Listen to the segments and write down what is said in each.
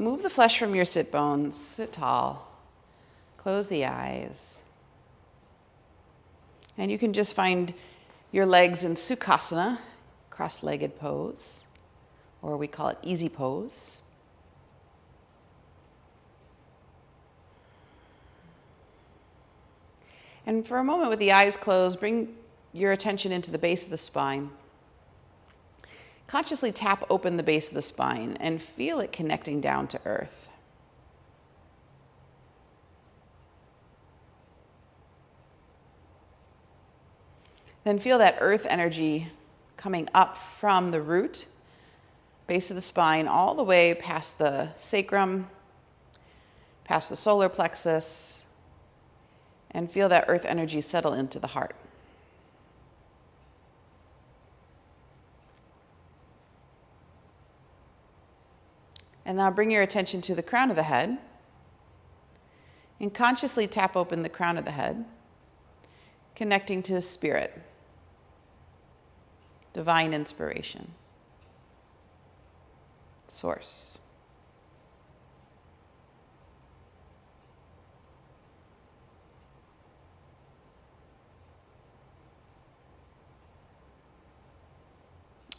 move the flesh from your sit bones, sit tall, close the eyes. And you can just find your legs in Sukhasana, cross-legged pose, or we call it easy pose. And for a moment with the eyes closed, bring your attention into the base of the spine. Consciously tap open the base of the spine and feel it connecting down to earth. Then feel that earth energy coming up from the root, base of the spine, all the way past the sacrum, past the solar plexus, and feel that earth energy settle into the heart. And now bring your attention to the crown of the head and consciously tap open the crown of the head, connecting to spirit, divine inspiration, source.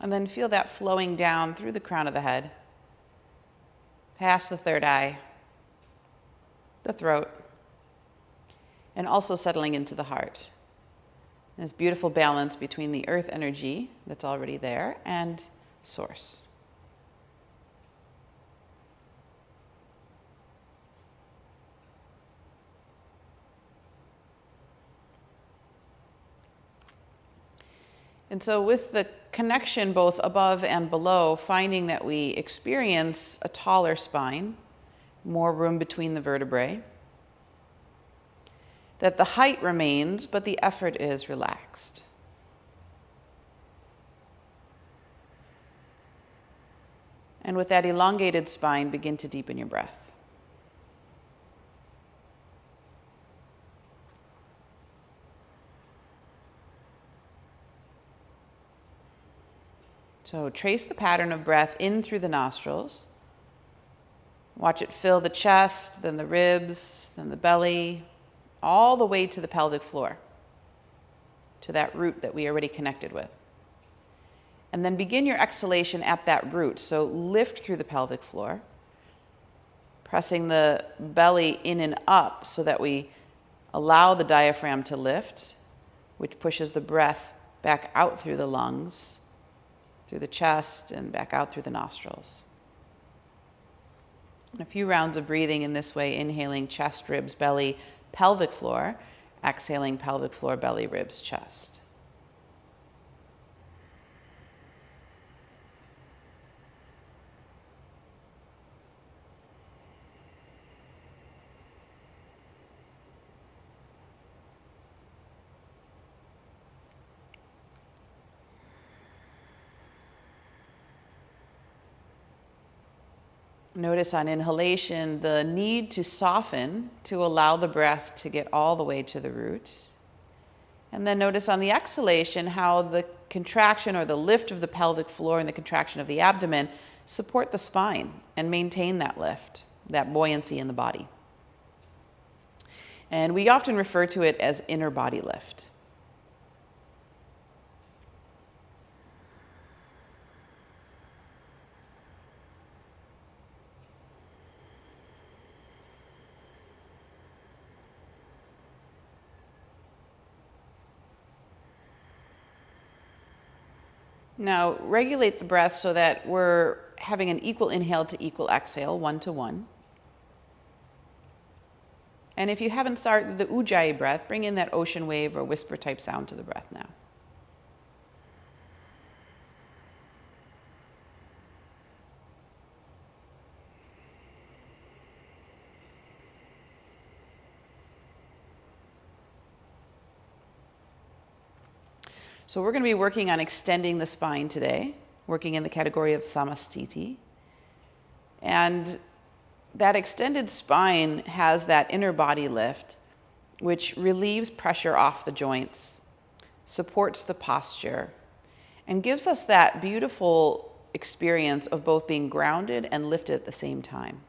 And then feel that flowing down through the crown of the head, past the third eye, the throat, and also settling into the heart. This beautiful balance between the earth energy that's already there and source. And so with the connection both above and below, finding that we experience a taller spine, more room between the vertebrae, that the height remains, but the effort is relaxed. And with that elongated spine, begin to deepen your breath. So trace the pattern of breath in through the nostrils. Watch it fill the chest, then the ribs, then the belly, all the way to the pelvic floor, to that root that we already connected with. And then begin your exhalation at that root. So lift through the pelvic floor, pressing the belly in and up so that we allow the diaphragm to lift, which pushes the breath back out through the lungs, through the chest, and back out through the nostrils. And a few rounds of breathing in this way, inhaling chest, ribs, belly, pelvic floor, exhaling pelvic floor, belly, ribs, chest. Notice on inhalation the need to soften to allow the breath to get all the way to the root. And then notice on the exhalation how the contraction or the lift of the pelvic floor and the contraction of the abdomen support the spine and maintain that lift, that buoyancy in the body. And we often refer to it as inner body lift. Now, regulate the breath so that we're having an equal inhale to equal exhale, 1 to 1. And if you haven't started the Ujjayi breath, bring in that ocean wave or whisper type sound to the breath now. So we're going to be working on extending the spine today, working in the category of samastiti. And that extended spine has that inner body lift, which relieves pressure off the joints, supports the posture, and gives us that beautiful experience of both being grounded and lifted at the same time.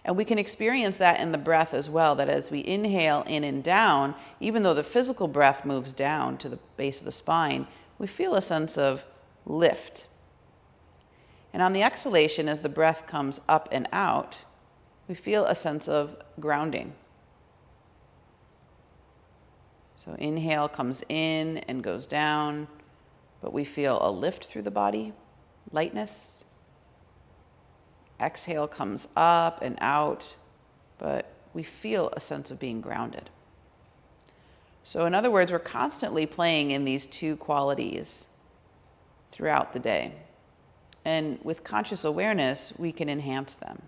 And we can experience that in the breath as well, that as we inhale in and down, even though the physical breath moves down to the base of the spine, we feel a sense of lift. And on the exhalation, as the breath comes up and out, we feel a sense of grounding. So inhale comes in and goes down, but we feel a lift through the body, lightness. Exhale comes up and out, but we feel a sense of being grounded. So in other words, we're constantly playing in these two qualities throughout the day. And with conscious awareness, we can enhance them.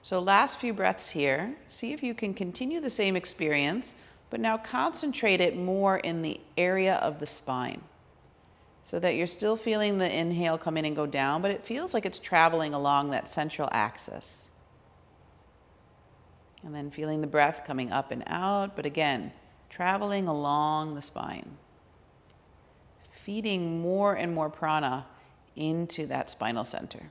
So last few breaths here. See if you can continue the same experience, but now concentrate it more in the area of the spine, so that you're still feeling the inhale come in and go down, but it feels like it's traveling along that central axis. And then feeling the breath coming up and out, but again, traveling along the spine. Feeding more and more prana into that spinal center.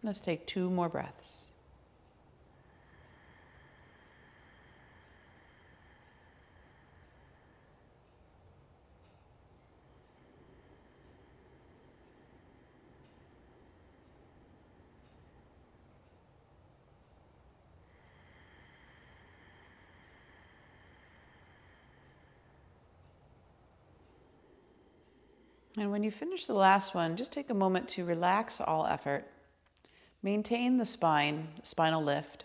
Let's take 2 more breaths. And when you finish the last one, just take a moment to relax all effort. Maintain the spine, the spinal lift,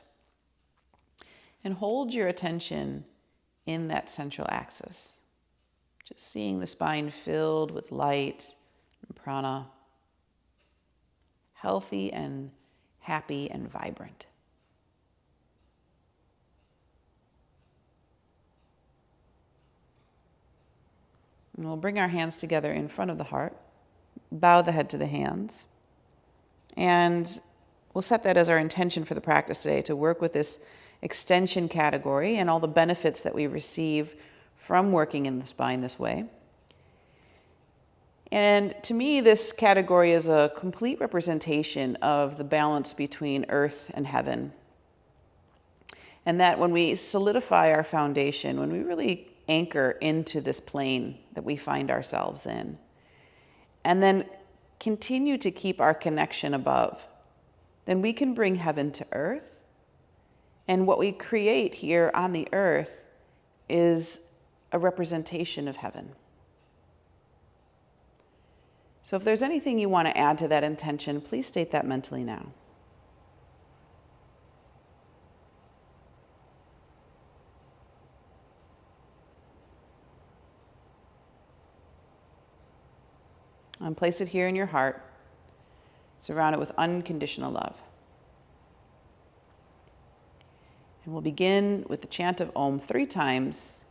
and hold your attention in that central axis. Just seeing the spine filled with light and prana, healthy and happy and vibrant. And we'll bring our hands together in front of the heart, bow the head to the hands, and we'll set that as our intention for the practice today, to work with this extension category and all the benefits that we receive from working in the spine this way. And to me, this category is a complete representation of the balance between earth and heaven. And that when we solidify our foundation, when we really anchor into this plane that we find ourselves in, and then continue to keep our connection above, then we can bring heaven to earth. And what we create here on the earth is a representation of heaven. So if there's anything you want to add to that intention, please state that mentally now. And place it here in your heart. Surround it with unconditional love. And we'll begin with the chant of Om 3 times,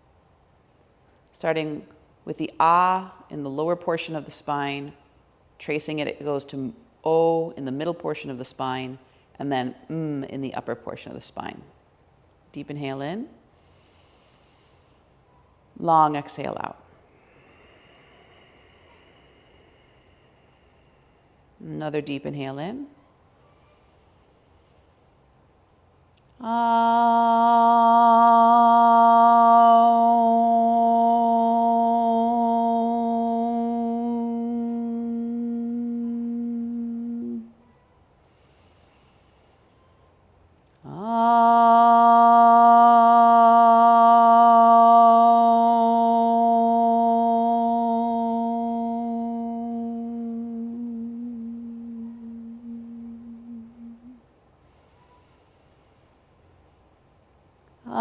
starting with the Ah in the lower portion of the spine. Tracing it, it goes to O in the middle portion of the spine, and then in the upper portion of the spine. Deep inhale in. Long exhale out. Another deep inhale in. And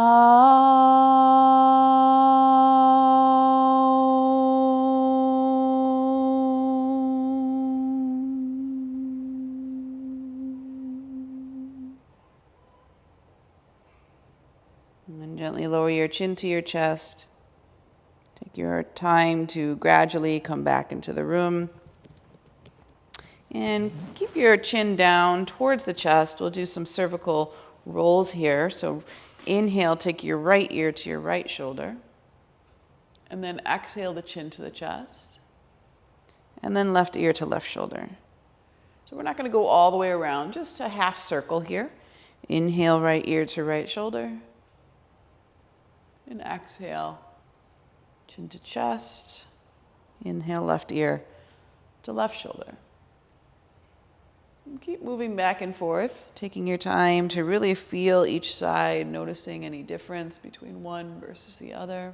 then gently lower your chin to your chest. Take your time to gradually come back into the room. And keep your chin down towards the chest. We'll do some cervical rolls here. So inhale, take your right ear to your right shoulder. And then exhale the chin to the chest. And then left ear to left shoulder. So we're not going to go all the way around, just a half circle here. Inhale, right ear to right shoulder. And exhale, chin to chest. Inhale, left ear to left shoulder. And keep moving back and forth, taking your time to really feel each side, noticing any difference between one versus the other.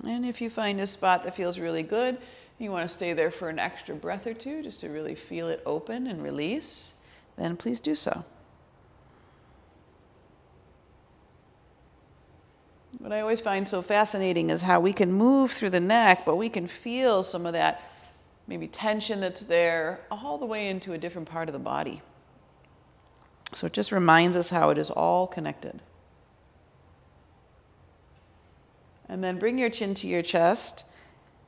And if you find a spot that feels really good, you want to stay there for an extra breath or two just to really feel it open and release, then please do so. What I always find so fascinating is how we can move through the neck, but we can feel some of that maybe tension that's there all the way into a different part of the body. So it just reminds us how it is all connected. And then bring your chin to your chest,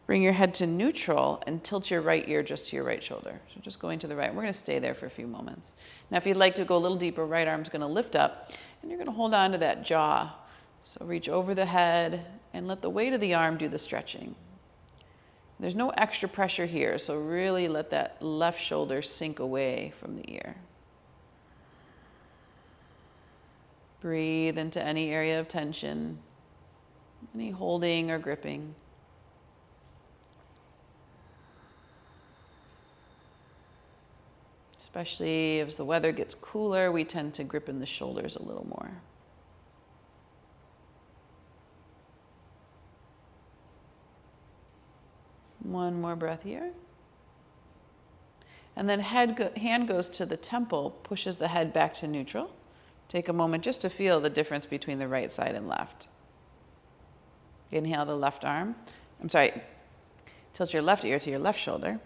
bring your head to neutral, and tilt your right ear just to your right shoulder. So just going to the right. We're going to stay there for a few moments. Now if you'd like to go a little deeper, right arm's going to lift up, and you're going to hold on to that jaw. So reach over the head and let the weight of the arm do the stretching. There's no extra pressure here, so really let that left shoulder sink away from the ear. Breathe into any area of tension, any holding or gripping. Especially as the weather gets cooler, we tend to grip in the shoulders a little more. One more breath here. And then hand goes to the temple, pushes the head back to neutral. Take a moment just to feel the difference between the right side and left. Inhale the left arm. Tilt your left ear to your left shoulder.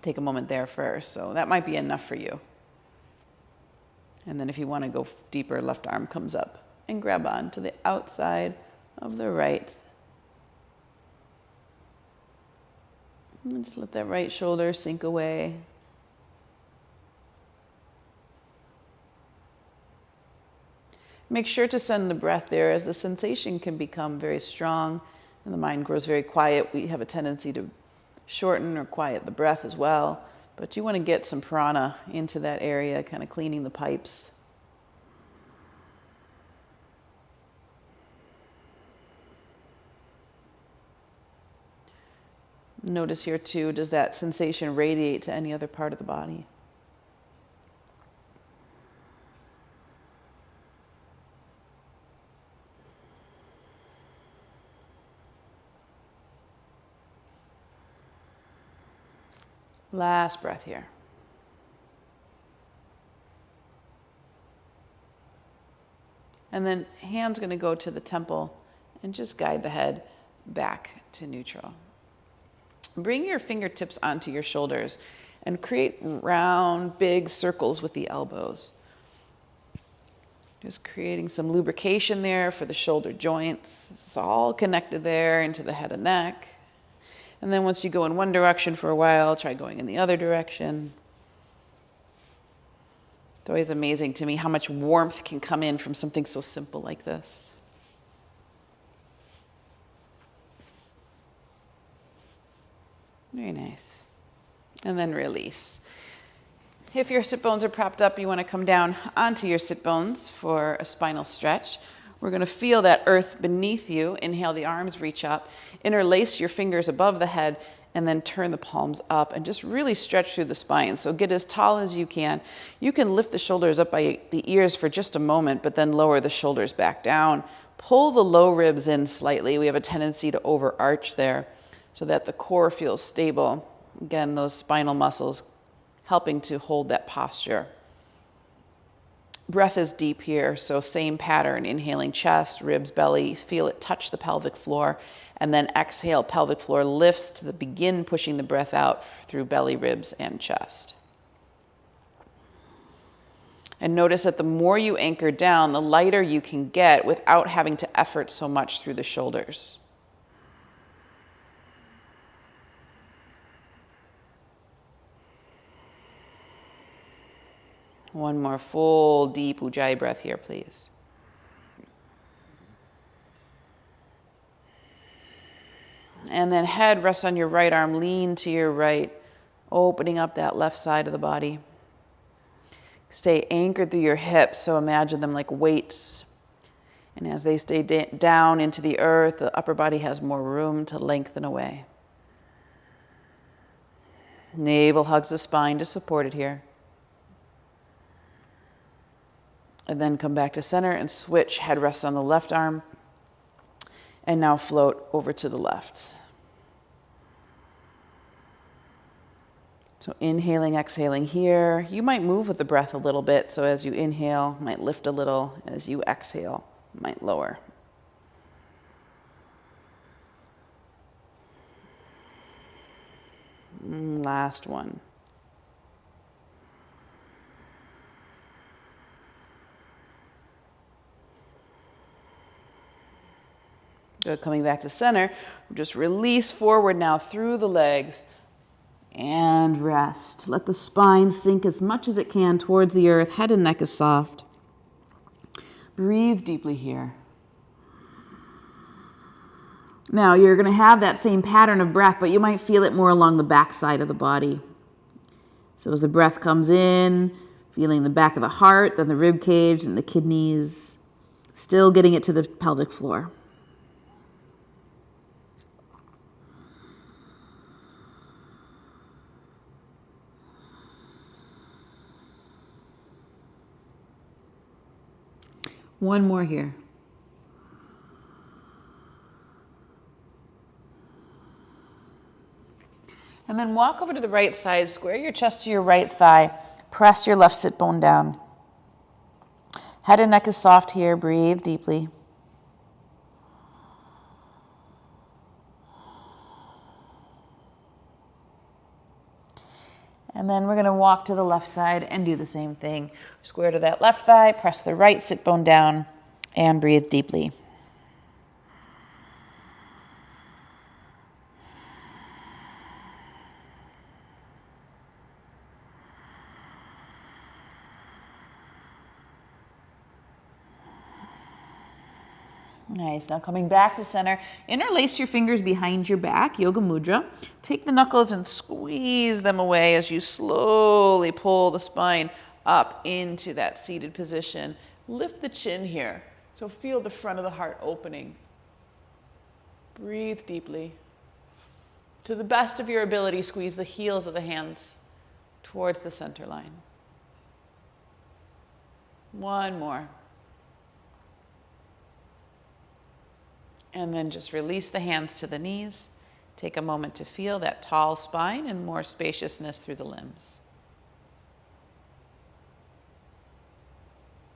Take a moment there first. So that might be enough for you. And then if you want to go deeper, left arm comes up and grab on to the outside of the right. And just let that right shoulder sink away. Make sure to send the breath there, as the sensation can become very strong and the mind grows very quiet. We have a tendency to shorten or quiet the breath as well, but you want to get some prana into that area, kind of cleaning the pipes. Notice here too, does that sensation radiate to any other part of the body? Last breath here. And then hand's going to go to the temple and just guide the head back to neutral. Bring your fingertips onto your shoulders and create round, big circles with the elbows. Just creating some lubrication there for the shoulder joints. It's all connected there into the head and neck. And then once you go in one direction for a while, try going in the other direction. It's always amazing to me how much warmth can come in from something so simple like this. Very nice. And then release. If your sit bones are propped up, you want to come down onto your sit bones for a spinal stretch. We're going to feel that earth beneath you. Inhale, the arms reach up. Interlace your fingers above the head and then turn the palms up and just really stretch through the spine. So get as tall as you can. You can lift the shoulders up by the ears for just a moment, but then lower the shoulders back down. Pull the low ribs in slightly. We have a tendency to overarch there. so that the core feels stable. Again, those spinal muscles helping to hold that posture. Breath is deep here, so same pattern, inhaling chest, ribs, belly, feel it touch the pelvic floor, and then exhale, pelvic floor lifts to begin pushing the breath out through belly, ribs, and chest. And notice that the more you anchor down, the lighter you can get without having to effort so much through the shoulders. One more full, deep Ujjayi breath here, please. And then head rests on your right arm, lean to your right, opening up that left side of the body. Stay anchored through your hips, so imagine them like weights. And as they stay down into the earth, the upper body has more room to lengthen away. Navel hugs the spine to support it here. And then come back to center and switch. Head rests on the left arm. And now float over to the left. So inhaling, exhaling here. You might move with the breath a little bit. So as you inhale, might lift a little. As you exhale, might lower. Last one. Good, coming back to center. Just release forward now through the legs and rest. Let the spine sink as much as it can towards the earth. Head and neck is soft. Breathe deeply here. Now you're going to have that same pattern of breath, but you might feel it more along the back side of the body. So as the breath comes in, feeling the back of the heart, then the rib cage, and the kidneys, still getting it to the pelvic floor. One more here. And then walk over to the right side, square your chest to your right thigh, press your left sit bone down. Head and neck is soft here, breathe deeply. And then we're going to walk to the left side and do the same thing. Square to that left thigh, press the right sit bone down, and breathe deeply. Nice. Now coming back to center, interlace your fingers behind your back, Yoga Mudra. Take the knuckles and squeeze them away as you slowly pull the spine up into that seated position. Lift the chin here. So feel the front of the heart opening. Breathe deeply. To the best of your ability, squeeze the heels of the hands towards the center line. One more. And then just release the hands to the knees. Take a moment to feel that tall spine and more spaciousness through the limbs.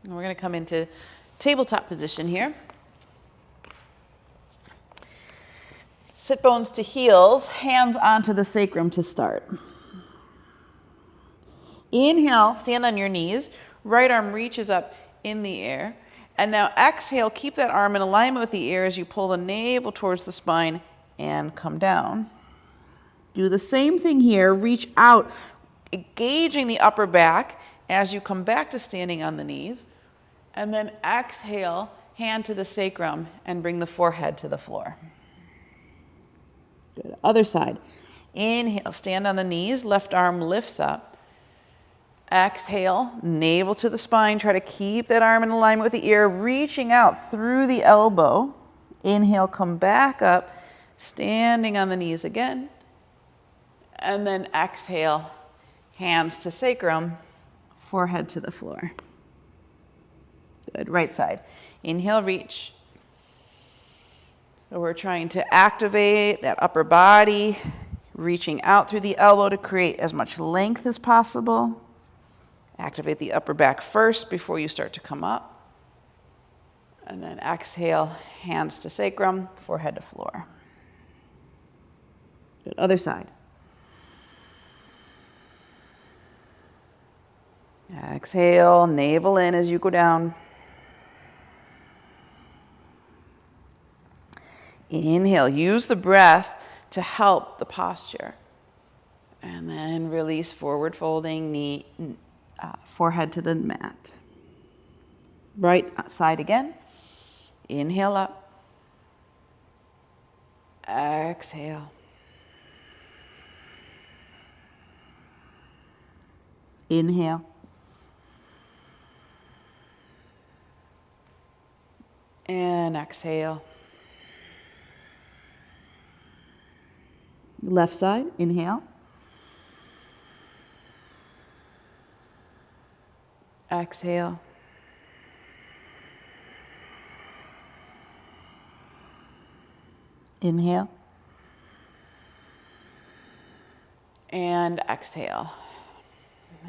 And we're going to come into tabletop position here. Sit bones to heels, hands onto the sacrum to start. Inhale, stand on your knees. Right arm reaches up in the air. And now exhale, keep that arm in alignment with the ear as you pull the navel towards the spine and come down. Do the same thing here. Reach out, engaging the upper back as you come back to standing on the knees. And then exhale, hand to the sacrum and bring the forehead to the floor. Good. Other side. Inhale, stand on the knees, left arm lifts up. Exhale, navel to the spine. Try to keep that arm in alignment with the ear, reaching out through the elbow. Inhale, come back up, standing on the knees again. And then exhale, hands to sacrum, forehead to the floor. Good. Right side. Inhale, reach. So we're trying to activate that upper body, reaching out through the elbow to create as much length as possible. Activate the upper back first before you start to come up. And then exhale, hands to sacrum, forehead to floor. Good. Other side. Exhale, navel in as you go down. Inhale, use the breath to help the posture. And then release, forward folding, knee, forehead to the mat. Right side again. Inhale up. Exhale. Inhale. And exhale. Left side, inhale. Exhale. Inhale. And exhale.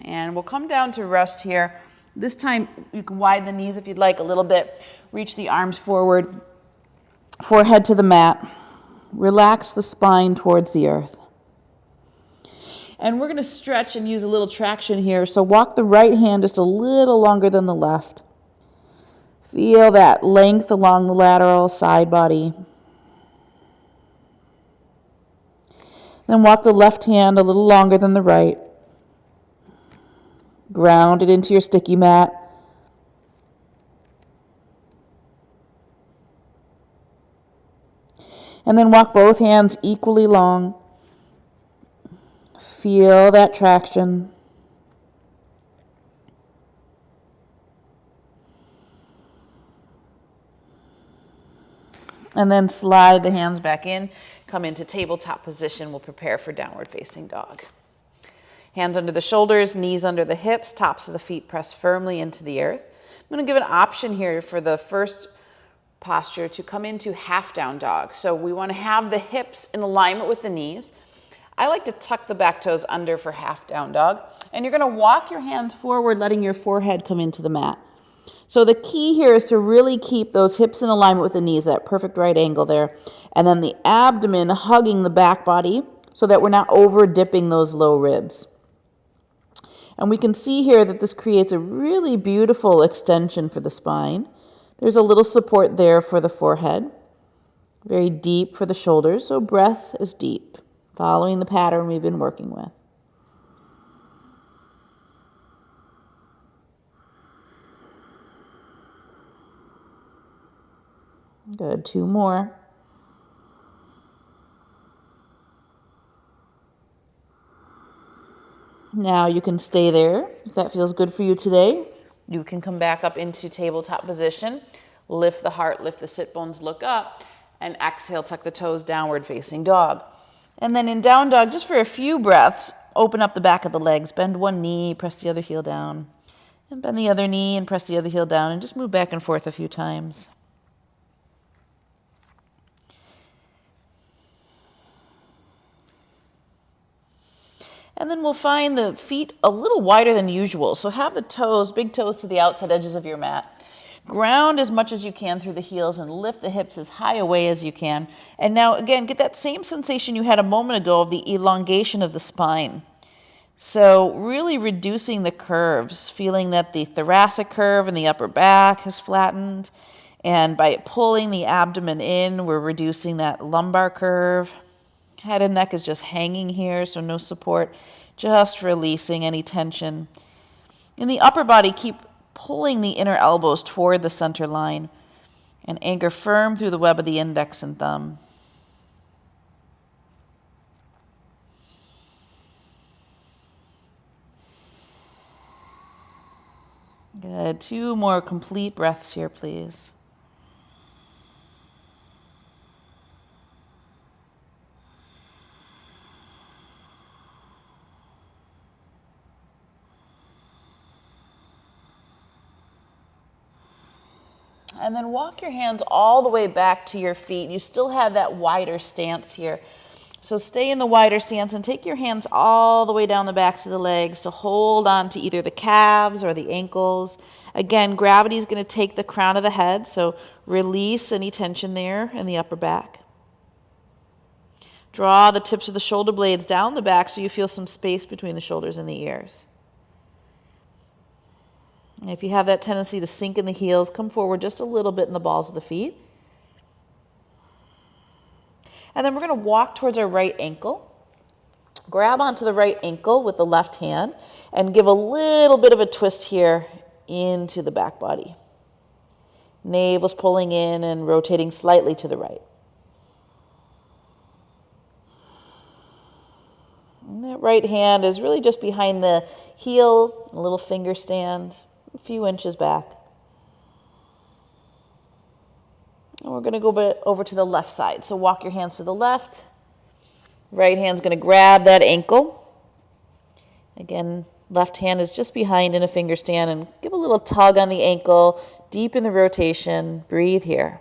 And we'll come down to rest here. This time you can widen the knees if you'd like a little bit. Reach the arms forward, forehead to the mat. Relax the spine towards the earth. And we're going to stretch and use a little traction here. So walk the right hand just a little longer than the left. Feel that length along the lateral side body. Then walk the left hand a little longer than the right. Ground it into your sticky mat. And then walk both hands equally long. Feel that traction. And then slide the hands back in. Come into tabletop position. We'll prepare for downward facing dog. Hands under the shoulders, knees under the hips, tops of the feet press firmly into the earth. I'm going to give an option here for the first posture to come into half down dog. So we want to have the hips in alignment with the knees. I like to tuck the back toes under for half down dog. And you're going to walk your hands forward, letting your forehead come into the mat. So the key here is to really keep those hips in alignment with the knees, that perfect right angle there. And then the abdomen hugging the back body so that we're not over dipping those low ribs. And we can see here that this creates a really beautiful extension for the spine. There's a little support there for the forehead. Very deep for the shoulders, so breath is deep, following the pattern we've been working with. Good, 2 more. Now you can stay there if that feels good for you today. You can come back up into tabletop position. Lift the heart, lift the sit bones, look up, and exhale, tuck the toes, downward facing dog. And then in down dog, just for a few breaths, open up the back of the legs, bend one knee, press the other heel down, and bend the other knee and press the other heel down, and just move back and forth a few times. And then we'll find the feet a little wider than usual. So have the toes, big toes to the outside edges of your mat. Ground as much as you can through the heels and lift the hips as high away as you can. And now again, get that same sensation you had a moment ago of the elongation of the spine. So really reducing the curves, feeling that the thoracic curve and the upper back has flattened. And by pulling the abdomen in, we're reducing that lumbar curve. Head and neck is just hanging here, so no support, just releasing any tension. In the upper body, keep pulling the inner elbows toward the center line and anchor firm through the web of the index and thumb. Good. 2 more complete breaths here, please. And then walk your hands all the way back to your feet. You still have that wider stance here. So stay in the wider stance and take your hands all the way down the backs of the legs to hold on to either the calves or the ankles. Again, gravity is going to take the crown of the head, so release any tension there in the upper back. Draw the tips of the shoulder blades down the back so you feel some space between the shoulders and the ears. And if you have that tendency to sink in the heels, come forward just a little bit in the balls of the feet. And then we're going to walk towards our right ankle. Grab onto the right ankle with the left hand and give a little bit of a twist here into the back body. Navel's pulling in and rotating slightly to the right. And that right hand is really just behind the heel, a little finger stand, a few inches back. And we're going to go over to the left side. So walk your hands to the left. Right hand's going to grab that ankle. Again, left hand is just behind in a finger stand, and give a little tug on the ankle, deepen the rotation, breathe here.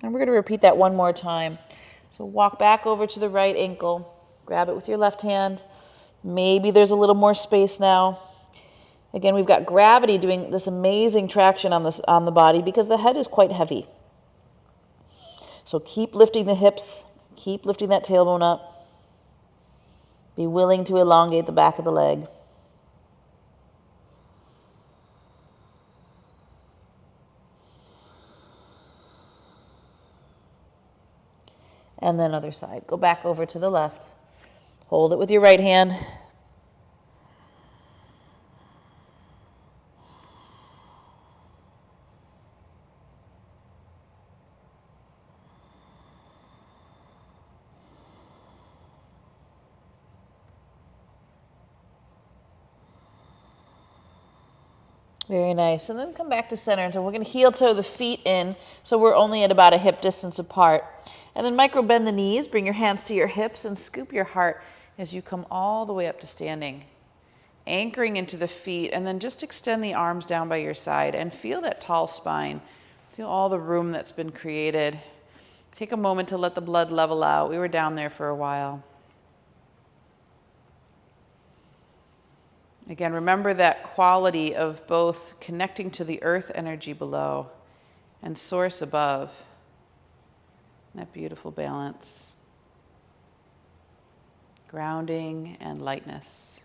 And we're going to repeat that one more time. So walk back over to the right ankle, grab it with your left hand. Maybe there's a little more space now. Again, we've got gravity doing this amazing traction on the body because the head is quite heavy. So keep lifting the hips, keep lifting that tailbone up. Be willing to elongate the back of the leg. And then other side. Go back over to the left. Hold it with your right hand. Very nice. And then come back to center. And so we're going to heel toe the feet in. So we're only at about a hip distance apart. And then micro bend the knees. Bring your hands to your hips and scoop your heart as you come all the way up to standing. Anchoring into the feet, and then just extend the arms down by your side and feel that tall spine. Feel all the room that's been created. Take a moment to let the blood level out. We were down there for a while. Again, remember that quality of both connecting to the earth energy below and source above. That beautiful balance. Grounding and lightness.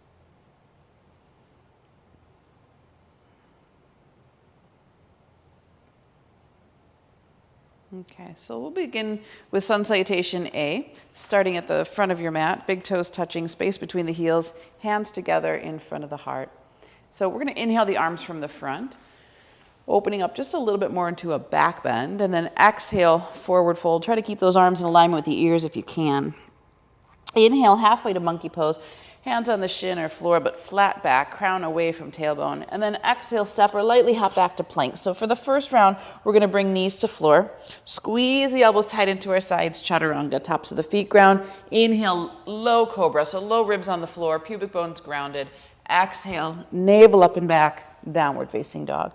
Okay, so we'll begin with Sun Salutation A, starting at the front of your mat, big toes touching, space between the heels, hands together in front of the heart. So we're going to inhale the arms from the front, opening up just a little bit more into a back bend, and then exhale, forward fold. Try to keep those arms in alignment with the ears if you can. Inhale halfway to monkey pose, hands on the shin or floor, but flat back, crown away from tailbone. And then exhale, step or lightly hop back to plank. So for the first round, we're going to bring knees to floor. Squeeze the elbows tight into our sides, chaturanga, tops of the feet ground. Inhale, low cobra, so low ribs on the floor, pubic bones grounded. Exhale, navel up and back, downward facing dog.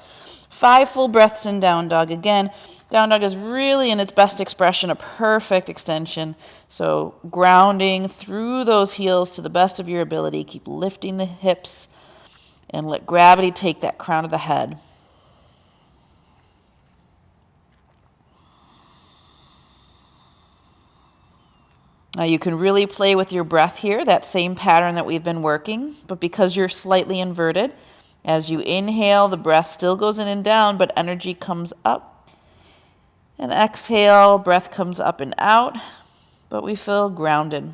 5 full breaths in down dog. Again, down dog is really in its best expression, a perfect extension. So grounding through those heels to the best of your ability. Keep lifting the hips and let gravity take that crown of the head. Now you can really play with your breath here, that same pattern that we've been working, but because you're slightly inverted, as you inhale, the breath still goes in and down, but energy comes up. And exhale, breath comes up and out, but we feel grounded.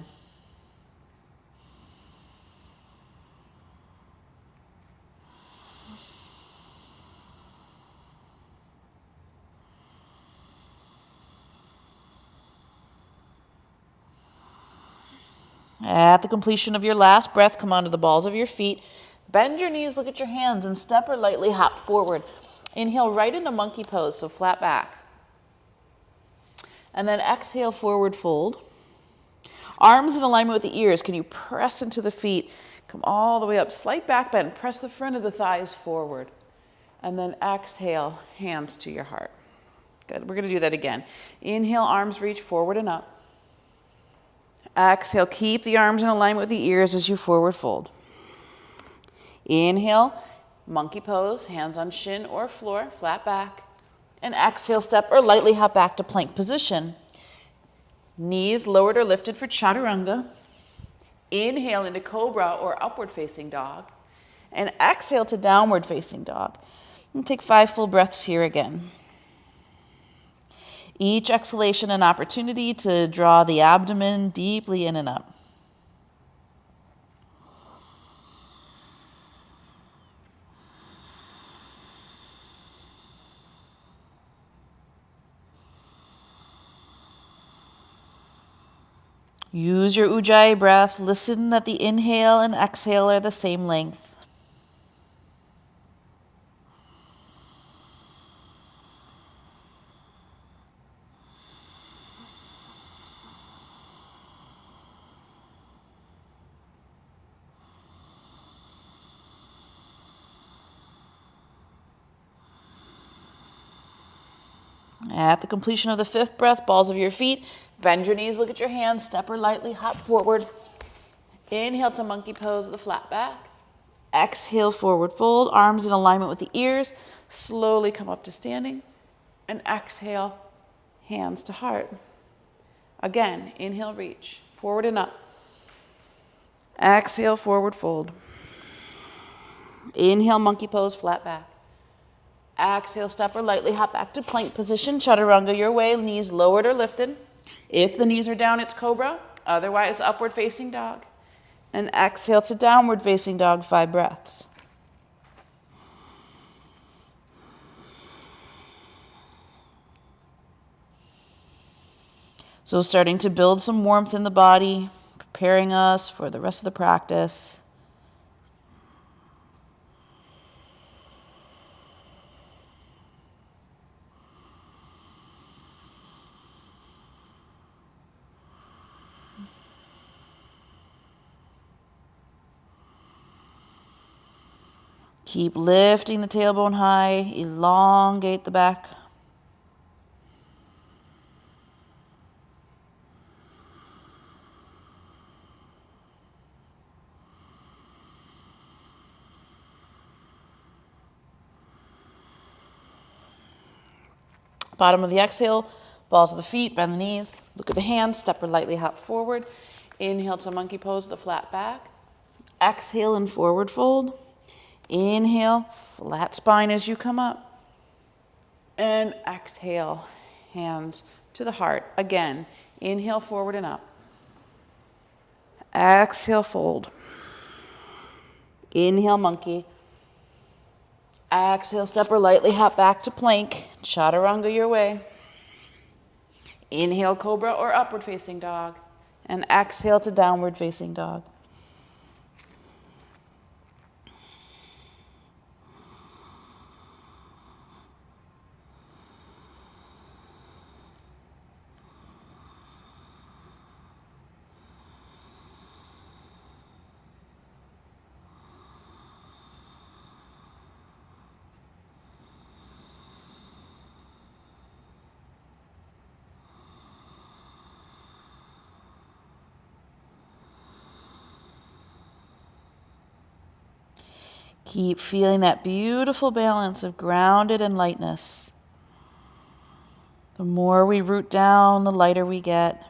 At the completion of your last breath, come onto the balls of your feet. Bend your knees, look at your hands, and step or lightly hop forward. Inhale right into monkey pose, so flat back. And then exhale, forward fold. Arms in alignment with the ears. Can you press into the feet? Come all the way up. Slight back bend. Press the front of the thighs forward. And then exhale, hands to your heart. Good. We're going to do that again. Inhale, arms reach forward and up. Exhale, keep the arms in alignment with the ears as you forward fold. Inhale, monkey pose, hands on shin or floor, flat back. And exhale, step or lightly hop back to plank position. Knees lowered or lifted for chaturanga. Inhale into cobra or upward facing dog. And exhale to downward facing dog. And take 5 full breaths here again. Each exhalation an opportunity to draw the abdomen deeply in and up. Use your Ujjayi breath. Listen that the inhale and exhale are the same length. At the completion of the 5th breath, balls of your feet, bend your knees, look at your hands, step or lightly hop forward. Inhale to monkey pose with the flat back. Exhale, forward fold, arms in alignment with the ears. Slowly come up to standing. And exhale, hands to heart. Again, inhale, reach, forward and up. Exhale, forward fold. Inhale, monkey pose, flat back. Exhale, step or lightly hop back to plank position. Chaturanga your way, knees lowered or lifted. If the knees are down, it's cobra. Otherwise, upward facing dog. And exhale to downward facing dog, 5 breaths. So starting to build some warmth in the body, preparing us for the rest of the practice. Keep lifting the tailbone high, elongate the back. Bottom of the exhale, balls of the feet, bend the knees, look at the hands, step or lightly hop forward. Inhale to monkey pose, the flat back. Exhale and forward fold. Inhale, flat spine as you come up. And exhale, hands to the heart. Again, inhale, forward and up. Exhale, fold. Inhale, monkey. Exhale, step or lightly hop back to plank. Chaturanga your way. Inhale, cobra or upward facing dog. And exhale to downward facing dog. Keep feeling that beautiful balance of grounded and lightness. The more we root down, the lighter we get.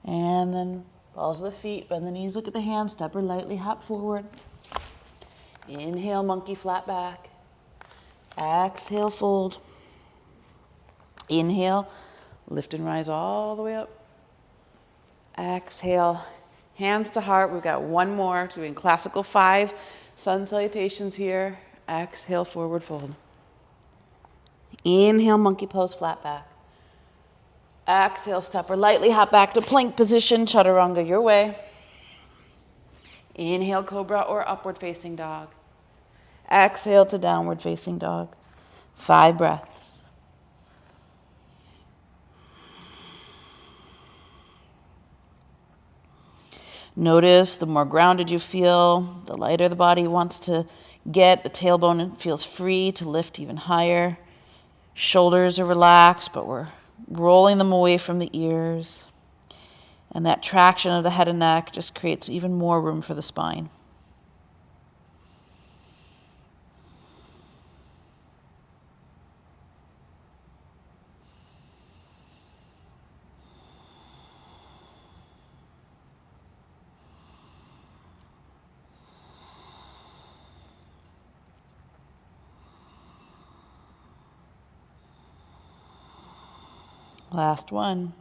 And then balls of the feet, bend the knees, look at the hands, step or lightly hop forward. Inhale, monkey, flat back. Exhale, fold. Inhale, lift and rise all the way up. Exhale, hands to heart. We've got one more, doing classical 5 sun salutations here. Exhale, forward fold. Inhale, monkey pose, flat back. Exhale, step or lightly hop back to plank position. Chaturanga your way. Inhale, cobra or upward facing dog. Exhale to downward facing dog. 5 breaths. Notice the more grounded you feel, the lighter the body wants to get. The tailbone feels free to lift even higher. Shoulders are relaxed, but we're rolling them away from the ears. And that traction of the head and neck just creates even more room for the spine. Last one.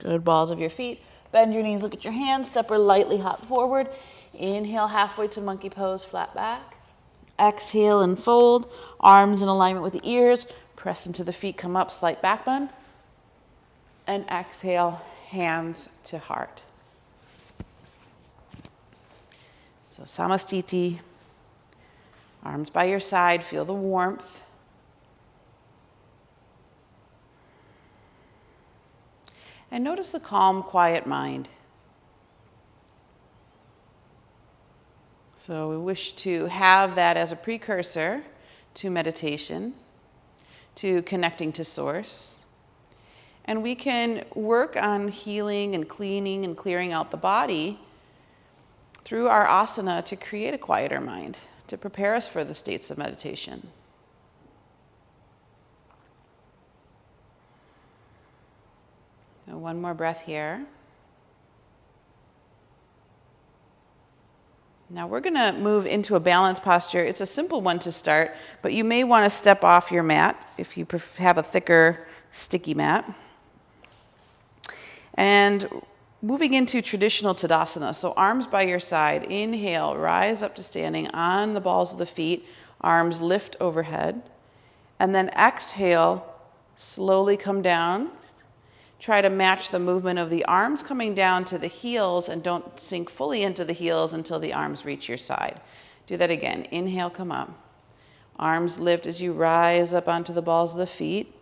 Good, balls of your feet. Bend your knees, look at your hands, step or lightly hop forward. Inhale halfway to monkey pose, flat back. Exhale and fold, arms in alignment with the ears. Press into the feet, come up, slight back bend. And exhale, hands to heart. So Samastiti. Arms by your side, feel the warmth. And notice the calm, quiet mind. So we wish to have that as a precursor to meditation, to connecting to Source. And we can work on healing and cleaning and clearing out the body through our asana to create a quieter mind, to prepare us for the states of meditation. So one more breath here. Now we're going to move into a balanced posture. It's a simple one to start, but you may want to step off your mat if you have a thicker, sticky mat. And moving into traditional Tadasana, so arms by your side. Inhale, rise up to standing on the balls of the feet, arms lift overhead. And then exhale, slowly come down. Try to match the movement of the arms coming down to the heels and don't sink fully into the heels until the arms reach your side. Do that again. Inhale, come up. Arms lift as you rise up onto the balls of the feet.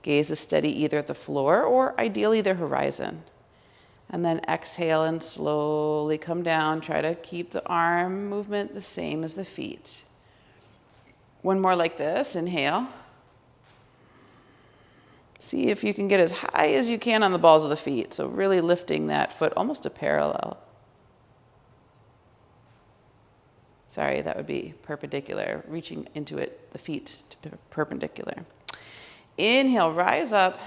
Gaze is steady either at the floor or ideally the horizon. And then exhale and slowly come down. Try to keep the arm movement the same as the feet. One more like this. Inhale. See if you can get as high as you can on the balls of the feet. So really lifting that foot almost to parallel. Sorry, that would be perpendicular. Reaching into it, the feet to perpendicular. Inhale, rise up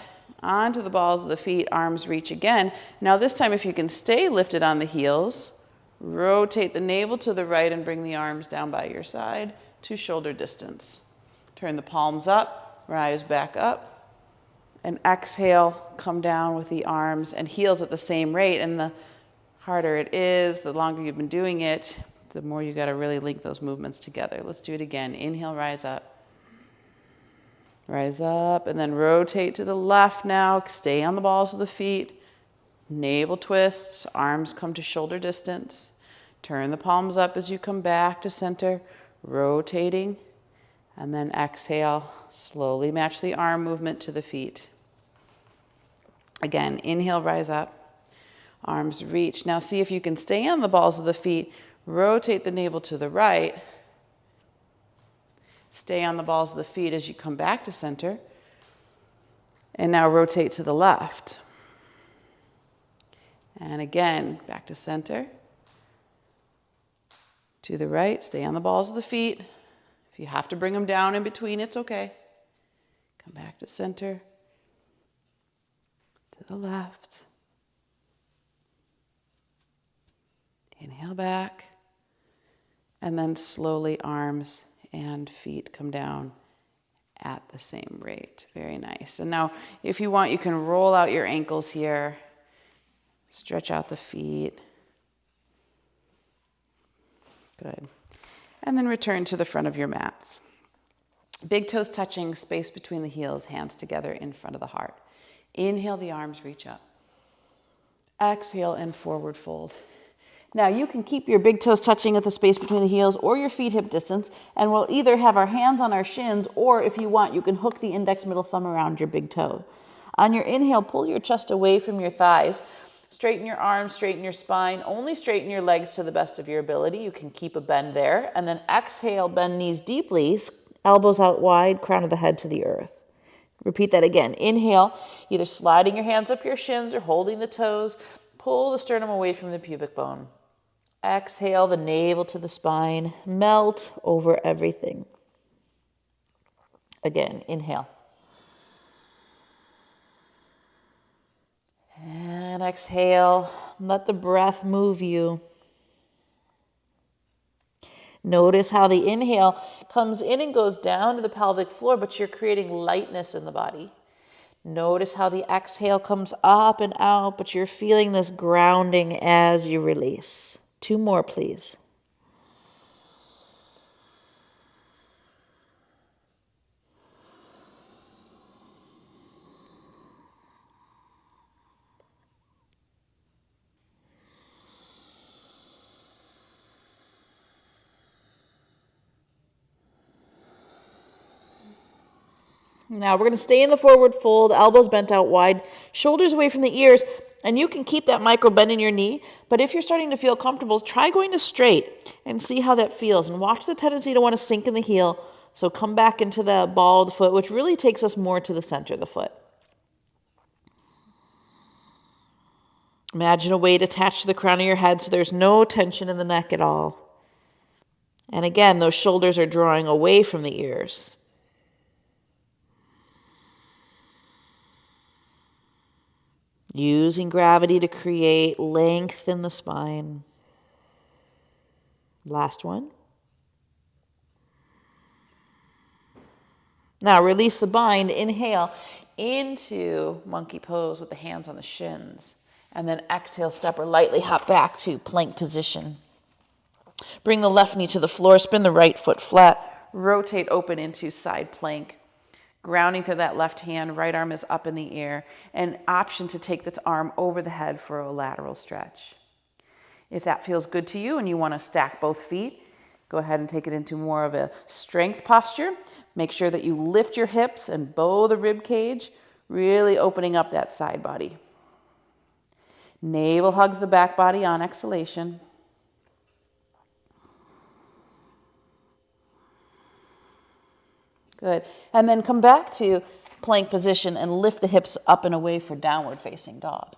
onto the balls of the feet, arms reach again. Now this time if you can stay lifted on the heels, rotate the navel to the right and bring the arms down by your side to shoulder distance. Turn the palms up, rise back up. And exhale, come down with the arms and heels at the same rate. And the harder it is, the longer you've been doing it, the more you got to really link those movements together. Let's do it again. Inhale, rise up. Rise up and then rotate to the left now. Stay on the balls of the feet. Navel twists, arms come to shoulder distance. Turn the palms up as you come back to center, rotating. And then exhale, slowly match the arm movement to the feet. Again, inhale, rise up, arms reach. Now see if you can stay on the balls of the feet, rotate the navel to the right, stay on the balls of the feet as you come back to center, and now rotate to the left. And again, back to center, to the right, stay on the balls of the feet. If you have to bring them down in between, it's okay. Come back to center. To the left. Inhale back. And then slowly arms and feet come down at the same rate. Very nice. And now if you want, you can roll out your ankles here. Stretch out the feet. Good. And then return to the front of your mats. Big toes touching, space between the heels, hands together in front of the heart. Inhale, the arms reach up. Exhale and forward fold. Now you can keep your big toes touching at the space between the heels or your feet hip distance, and we'll either have our hands on our shins, or if you want, you can hook the index middle thumb around your big toe. On your inhale, pull your chest away from your thighs. Straighten your arms, straighten your spine. Only straighten your legs to the best of your ability. You can keep a bend there. And then exhale, bend knees deeply, elbows out wide, crown of the head to the earth. Repeat that again. Inhale, either sliding your hands up your shins or holding the toes. Pull the sternum away from the pubic bone. Exhale, the navel to the spine. Melt over everything. Again, inhale. And exhale, let the breath move you. Notice how the inhale comes in and goes down to the pelvic floor, but you're creating lightness in the body. Notice how the exhale comes up and out, but you're feeling this grounding as you release. 2 more, please. Now we're going to stay in the forward fold, elbows bent out wide, shoulders away from the ears, and you can keep that micro bend in your knee, but if you're starting to feel comfortable, try going to straight and see how that feels, and watch the tendency to want to sink in the heel, so come back into the ball of the foot, which really takes us more to the center of the foot. Imagine a weight attached to the crown of your head so there's no tension in the neck at all. And again, those shoulders are drawing away from the ears. Using gravity to create length in the spine. Last one. Now release the bind. Inhale into monkey pose with the hands on the shins. And then exhale, step or lightly hop back to plank position. Bring the left knee to the floor. Spin the right foot flat. Rotate open into side plank. Grounding through that left hand, right arm is up in the air, and option to take this arm over the head for a lateral stretch. If that feels good to you and you want to stack both feet, go ahead and take it into more of a strength posture. Make sure that you lift your hips and bow the rib cage, really opening up that side body. Navel hugs the back body on exhalation. Good. And then come back to plank position and lift the hips up and away for downward facing dog.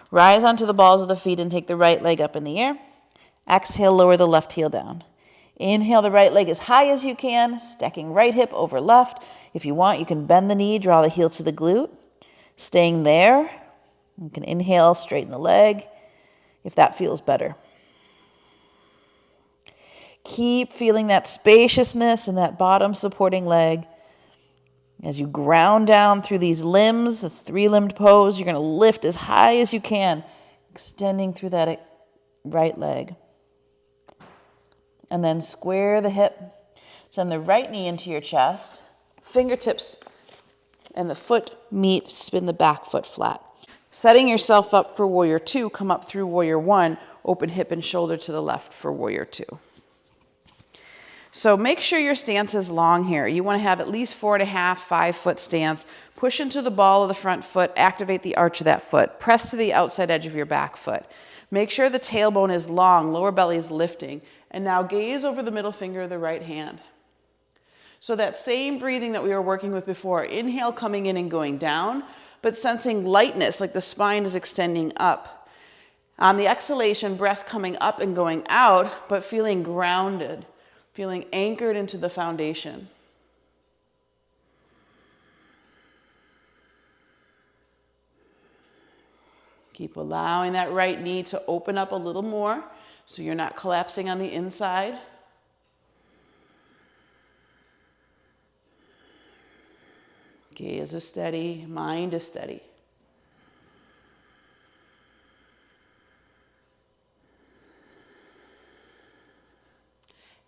Rise onto the balls of the feet and take the right leg up in the air. Exhale, lower the left heel down. Inhale the right leg as high as you can, stacking right hip over left. If you want, you can bend the knee, draw the heel to the glute. Staying there, you can inhale, straighten the leg if that feels better. Keep feeling that spaciousness in that bottom supporting leg. As you ground down through these limbs, the 3-limbed pose, you're going to lift as high as you can, extending through that right leg. And then square the hip. Send the right knee into your chest. Fingertips and the foot meet, spin the back foot flat. Setting yourself up for Warrior 2, come up through Warrior 1, open hip and shoulder to the left for Warrior 2. So make sure your stance is long here. You want to have at least 4.5, 5 foot stance. Push into the ball of the front foot, activate the arch of that foot. Press to the outside edge of your back foot. Make sure the tailbone is long, lower belly is lifting. And now gaze over the middle finger of the right hand. So that same breathing that we were working with before, inhale coming in and going down, but sensing lightness, like the spine is extending up. On the exhalation, breath coming up and going out, but feeling grounded. Feeling anchored into the foundation. Keep allowing that right knee to open up a little more so you're not collapsing on the inside. Gaze is steady, mind is steady.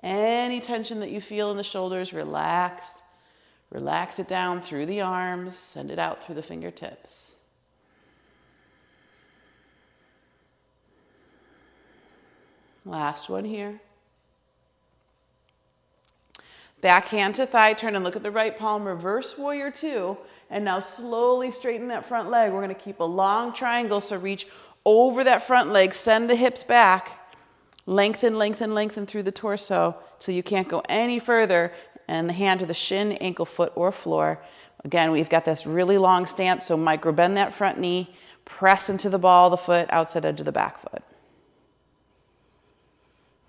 Any tension that you feel in the shoulders, relax. Relax it down through the arms, send it out through the fingertips. Last one here. Back hand to thigh, turn and look at the right palm, reverse warrior two, and now slowly straighten that front leg. We're gonna keep a long triangle, so reach over that front leg, send the hips back, lengthen, lengthen, lengthen through the torso till you can't go any further, and the hand to the shin, ankle, foot, or floor. Again, we've got this really long stance, so micro bend that front knee, press into the ball of the foot, outside edge of the back foot.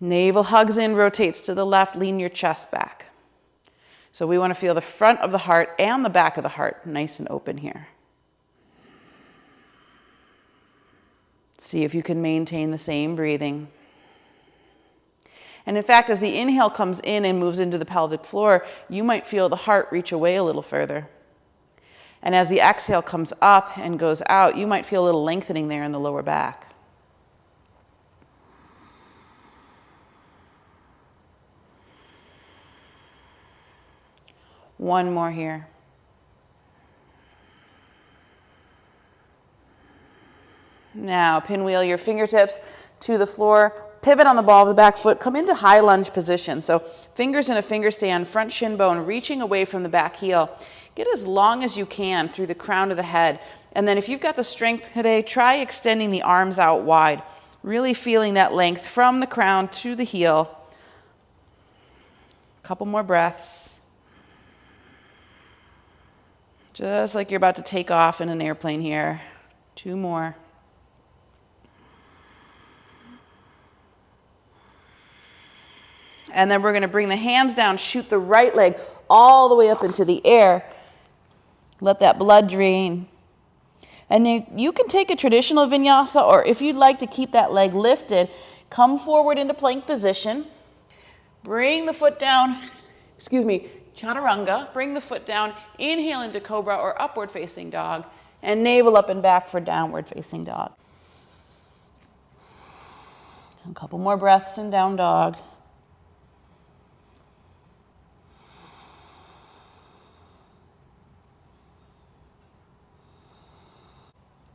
Navel hugs in, rotates to the left, lean your chest back. So we want to feel the front of the heart and the back of the heart nice and open here. See if you can maintain the same breathing. And in fact, as the inhale comes in and moves into the pelvic floor, you might feel the heart reach away a little further. And as the exhale comes up and goes out, you might feel a little lengthening there in the lower back. One more here. Now, pinwheel your fingertips to the floor, pivot on the ball of the back foot, come into high lunge position. So fingers in a finger stand, front shin bone, reaching away from the back heel. Get as long as you can through the crown of the head. And then if you've got the strength today, try extending the arms out wide, really feeling that length from the crown to the heel. A couple more breaths. Just like you're about to take off in an airplane here. Two more. And then we're going to bring the hands down, shoot the right leg all the way up into the air. Let that blood drain. And you can take a traditional vinyasa, or if you'd like to keep that leg lifted, come forward into plank position. Bring the foot down, chaturanga. Bring the foot down, inhale into cobra or upward facing dog, and navel up and back for downward facing dog. A couple more breaths in down dog.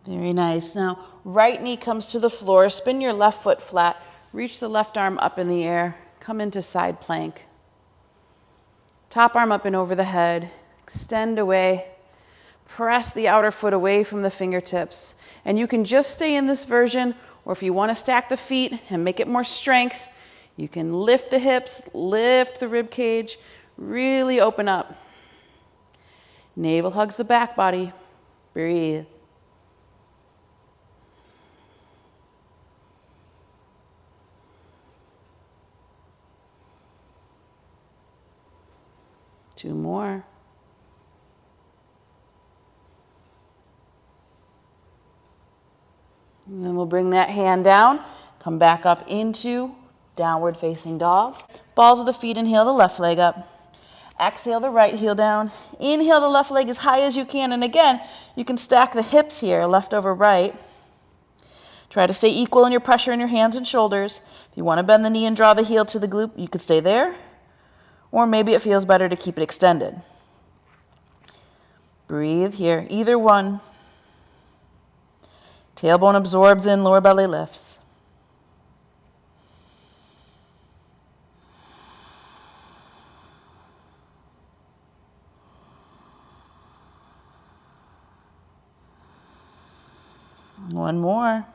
Very nice. Now, right knee comes to the floor. Spin your left foot flat. Reach the left arm up in the air. Come into side plank. Top arm up and over the head. Extend away. Press the outer foot away from the fingertips. And you can just stay in this version, or if you want to stack the feet and make it more strength, you can lift the hips, lift the rib cage, really open up. Navel hugs the back body. Breathe. Two more. And then we'll bring that hand down, come back up into downward facing dog. Balls of the feet, inhale the left leg up. Exhale the right heel down. Inhale the left leg as high as you can. And again, you can stack the hips here, left over right. Try to stay equal in your pressure in your hands and shoulders. If you want to bend the knee and draw the heel to the glute, you could stay there. Or maybe it feels better to keep it extended. Breathe here, either one. Tailbone absorbs in, lower belly lifts. One more.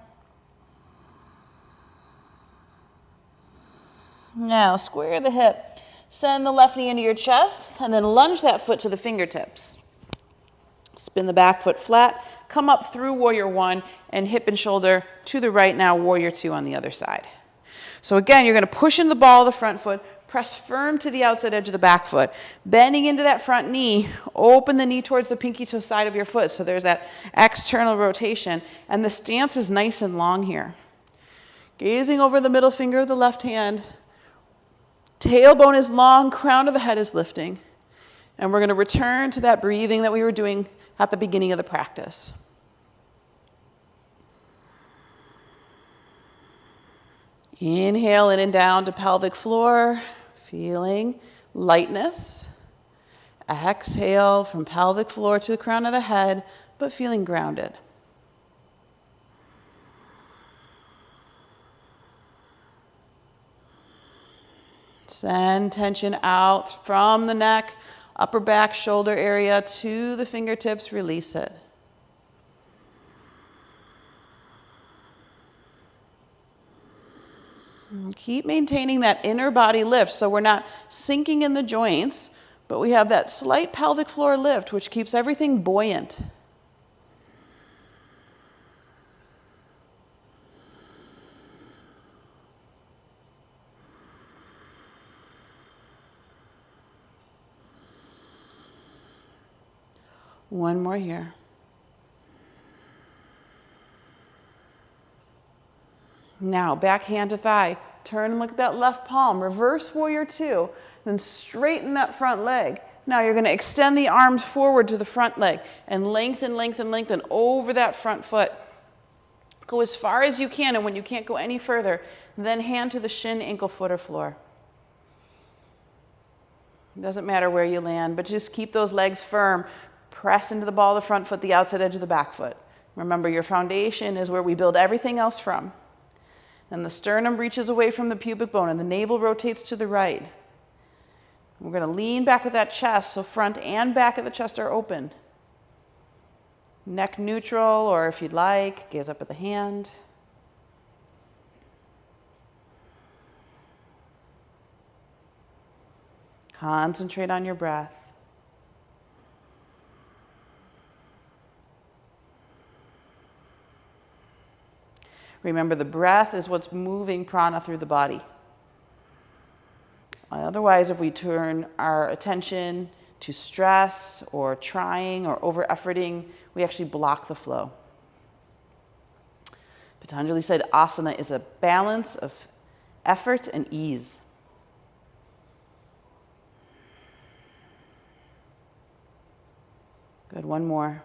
Now, square the hip. Send the left knee into your chest, and then lunge that foot to the fingertips. Spin the back foot flat, come up through warrior one, and hip and shoulder to the right now, warrior two on the other side. So again, you're going to push in the ball of the front foot, press firm to the outside edge of the back foot, bending into that front knee, open the knee towards the pinky toe side of your foot, so there's that external rotation, and the stance is nice and long here. Gazing over the middle finger of the left hand, tailbone is long, crown of the head is lifting. And we're going to return to that breathing that we were doing at the beginning of the practice. Inhale in and down to pelvic floor, feeling lightness. Exhale from pelvic floor to the crown of the head, but feeling grounded. Send tension out from the neck, upper back, shoulder area to the fingertips. Release it. And keep maintaining that inner body lift so we're not sinking in the joints, but we have that slight pelvic floor lift, which keeps everything buoyant. One more here. Now, back hand to thigh. Turn and look at that left palm. Reverse warrior two. Then straighten that front leg. Now you're going to extend the arms forward to the front leg and lengthen, lengthen, lengthen over that front foot. Go as far as you can, and when you can't go any further, then hand to the shin, ankle, foot, or floor. It doesn't matter where you land, but just keep those legs firm. Press into the ball of the front foot, the outside edge of the back foot. Remember, your foundation is where we build everything else from. Then the sternum reaches away from the pubic bone and the navel rotates to the right. We're going to lean back with that chest, so front and back of the chest are open. Neck neutral, or if you'd like, gaze up at the hand. Concentrate on your breath. Remember, the breath is what's moving prana through the body. Otherwise, if we turn our attention to stress or trying or over-efforting, we actually block the flow. Patanjali said asana is a balance of effort and ease. Good, one more.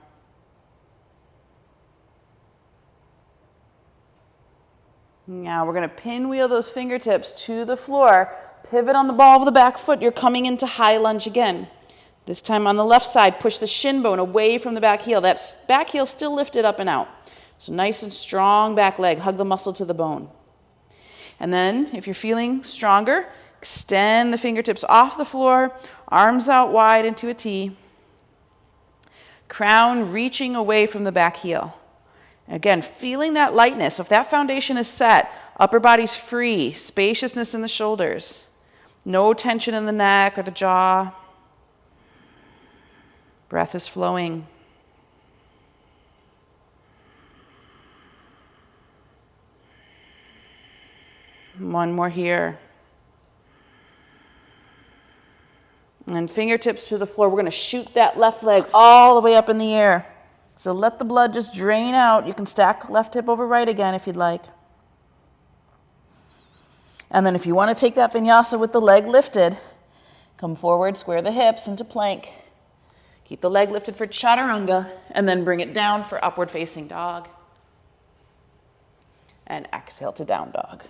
Now we're going to pinwheel those fingertips to the floor. Pivot on the ball of the back foot. You're coming into high lunge again. This time on the left side, push the shin bone away from the back heel. That back heel still lifted up and out. So nice and strong back leg. Hug the muscle to the bone. And then, if you're feeling stronger, extend the fingertips off the floor, arms out wide into a T. Crown reaching away from the back heel. Again, feeling that lightness. If that foundation is set, upper body's free, spaciousness in the shoulders, no tension in the neck or the jaw. Breath is flowing. One more here. And fingertips to the floor. We're going to shoot that left leg all the way up in the air. So let the blood just drain out. You can stack left hip over right again if you'd like. And then if you want to take that vinyasa with the leg lifted, come forward, square the hips into plank. Keep the leg lifted for chaturanga, and then bring it down for upward facing dog. And exhale to down dog.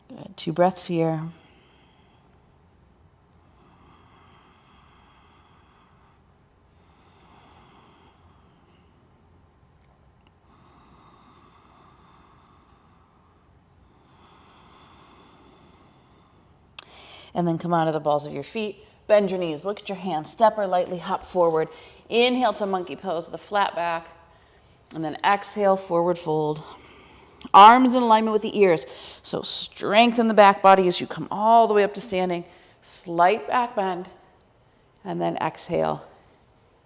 Good. 2 breaths here. And then come onto the balls of your feet. Bend your knees. Look at your hands. Step or lightly hop forward. Inhale to monkey pose with a flat back. And then exhale, forward fold. Arms in alignment with the ears. So strengthen the back body as you come all the way up to standing. Slight back bend. And then exhale,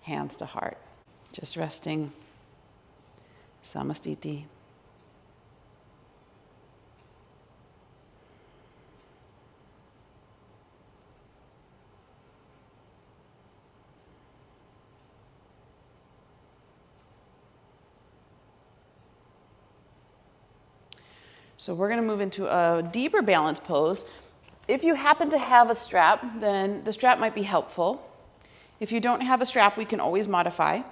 hands to heart. Just resting. Samastiti. So we're going to move into a deeper balance pose. If you happen to have a strap, then the strap might be helpful. If you don't have a strap, we can always modify.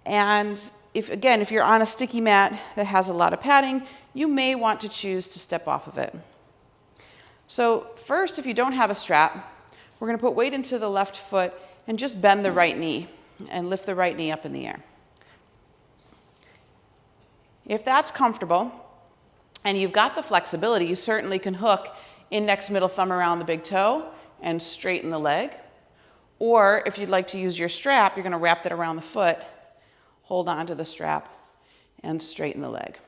And if you're on a sticky mat that has a lot of padding, you may want to choose to step off of it. So first, if you don't have a strap, we're going to put weight into the left foot and just bend the right knee and lift the right knee up in the air. if that's comfortable and you've got the flexibility, you certainly can hook index, middle thumb around the big toe and straighten the leg. Or if you'd like to use your strap, you're going to wrap that around the foot, hold on to the strap, and straighten the leg.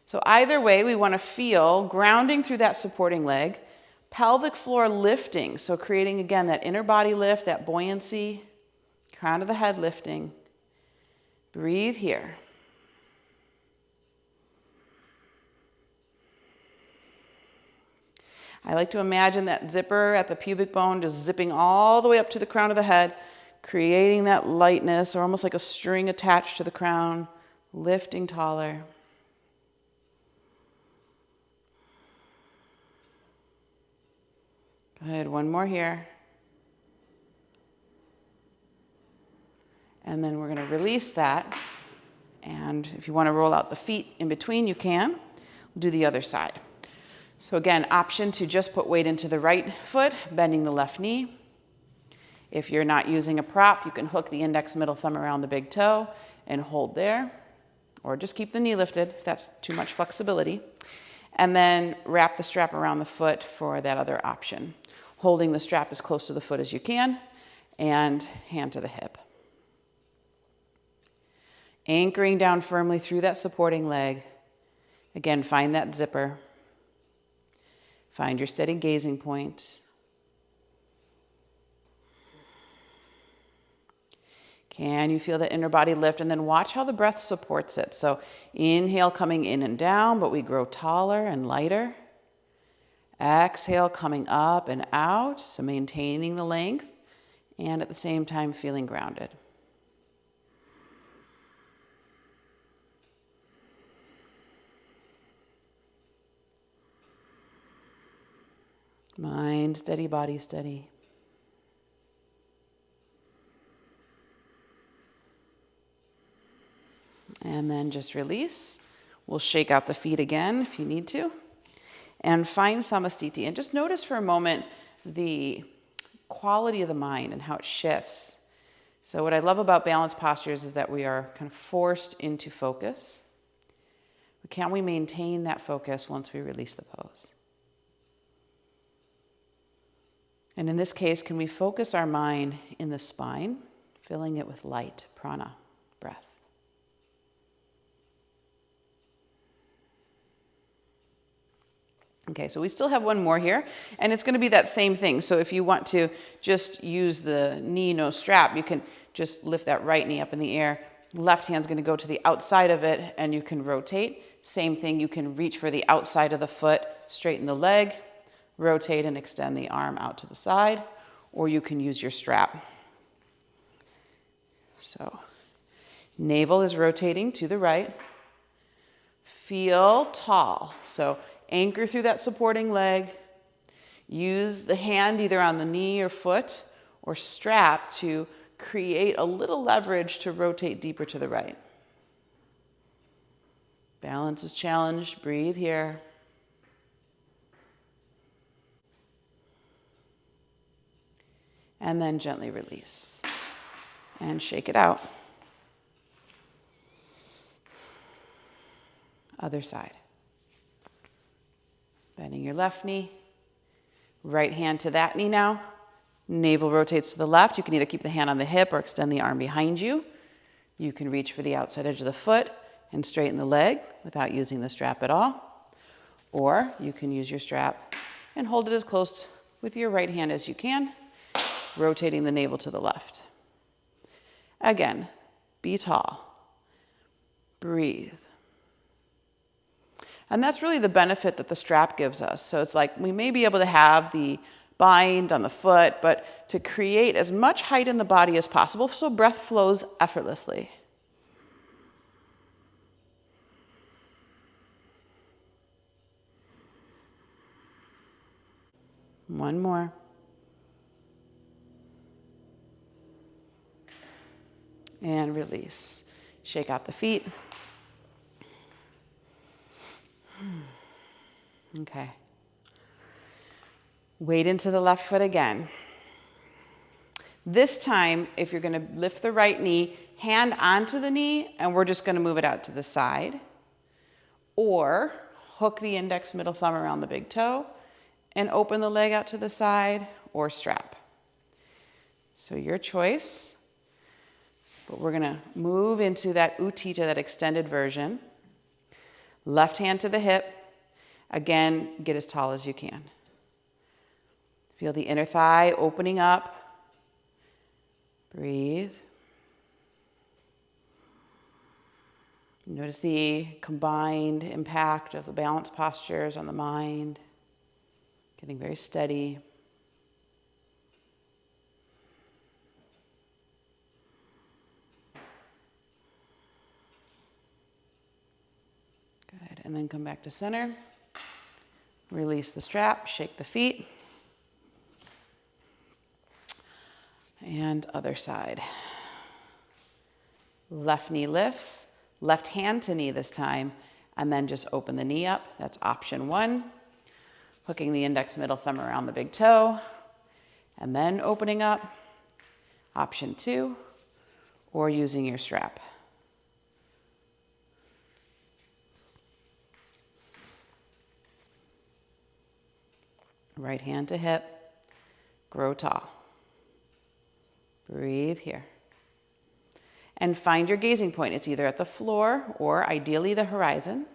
So either way, we want to feel grounding through that supporting leg, pelvic floor lifting, so creating, again, that inner body lift, that buoyancy, crown of the head lifting. Breathe here. I like to imagine that zipper at the pubic bone just zipping all the way up to the crown of the head, creating that lightness, or almost like a string attached to the crown, lifting taller. Good, one more here. And then we're going to release that. And if you want to roll out the feet in between, you can. We'll do the other side. So again, option to just put weight into the right foot, bending the left knee. If you're not using a prop, you can hook the index, middle thumb around the big toe and hold there. Or just keep the knee lifted if that's too much flexibility. And then wrap the strap around the foot for that other option. Holding the strap as close to the foot as you can and hand to the hip. Anchoring down firmly through that supporting leg. Again, find that zipper. Find your steady gazing point. Can you feel the inner body lift? And then watch how the breath supports it. So inhale coming in and down, but we grow taller and lighter. Exhale coming up and out, so maintaining the length and at the same time feeling grounded. Mind steady, body steady. And then just release. We'll shake out the feet again if you need to. And find samastiti. And just notice for a moment the quality of the mind and how it shifts. So what I love about balanced postures is that we are kind of forced into focus. But can we maintain that focus once we release the pose? And in this case, can we focus our mind in the spine, filling it with light, prana, breath? Okay, so we still have one more here, and it's going to be that same thing. So if you want to just use the knee, no strap, you can just lift that right knee up in the air. Left hand's going to go to the outside of it, and you can rotate. Same thing, you can reach for the outside of the foot, straighten the leg, rotate and extend the arm out to the side, or you can use your strap. So navel is rotating to the right. Feel tall. So anchor through that supporting leg. Use the hand either on the knee or foot or strap to create a little leverage to rotate deeper to the right. Balance is challenged. Breathe here. And then gently release. And shake it out. Other side. Bending your left knee. Right hand to that knee now. Navel rotates to the left. You can either keep the hand on the hip or extend the arm behind you. You can reach for the outside edge of the foot and straighten the leg without using the strap at all. Or you can use your strap and hold it as close with your right hand as you can, rotating the navel to the left. Again, be tall. Breathe. And that's really the benefit that the strap gives us. So it's like we may be able to have the bind on the foot, but to create as much height in the body as possible so breath flows effortlessly. One more. And release. Shake out the feet. Okay. Weight into the left foot again. This time, if you're going to lift the right knee, hand onto the knee, and we're just gonna move it out to the side. Or hook the index middle thumb around the big toe and open the leg out to the side, or strap. So your choice. But we're gonna move into that Utthita, that extended version. Left hand to the hip. Again, get as tall as you can. Feel the inner thigh opening up. Breathe. Notice the combined impact of the balance postures on the mind. Getting very steady. Good, and then come back to center. Release the strap, shake the feet. And other side. Left knee lifts, left hand to knee this time, and then just open the knee up. That's option 1. Hooking the index middle thumb around the big toe, and then opening up. Option 2, or using your strap. Right hand to hip, grow tall. Breathe here. And find your gazing point. It's either at the floor or ideally the horizon,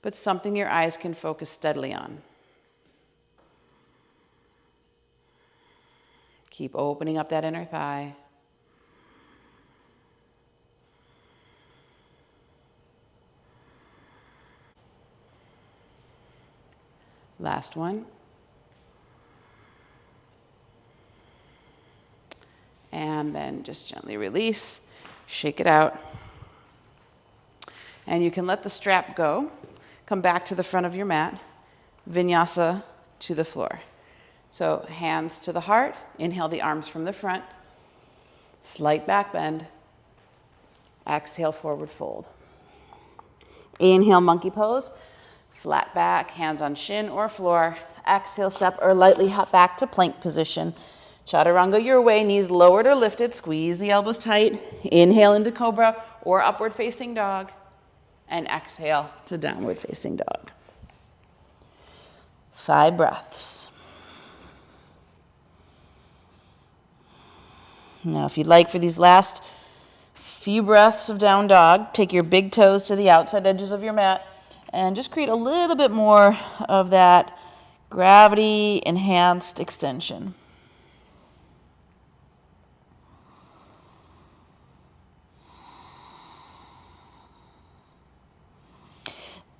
but something your eyes can focus steadily on. Keep opening up that inner thigh. Last one. And then just gently release, shake it out. And you can let the strap go. Come back to the front of your mat. Vinyasa to the floor. So hands to the heart. Inhale the arms from the front. Slight back bend. Exhale, forward fold. Inhale, monkey pose. Flat back, hands on shin or floor. Exhale, step or lightly hop back to plank position. Chaturanga your way, knees lowered or lifted, squeeze the elbows tight. Inhale into cobra or upward facing dog, and exhale to downward facing dog. 5 breaths. Now, if you'd like, for these last few breaths of down dog, take your big toes to the outside edges of your mat and just create a little bit more of that gravity enhanced extension.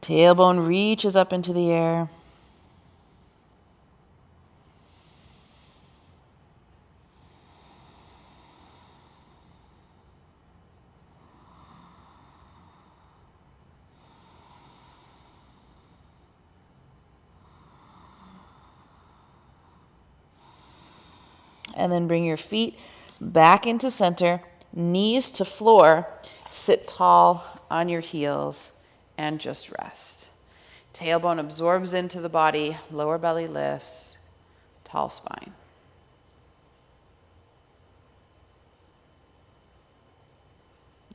Tailbone reaches up into the air. And then bring your feet back into center, knees to floor, sit tall on your heels, and just rest. Tailbone absorbs into the body, lower belly lifts, tall spine.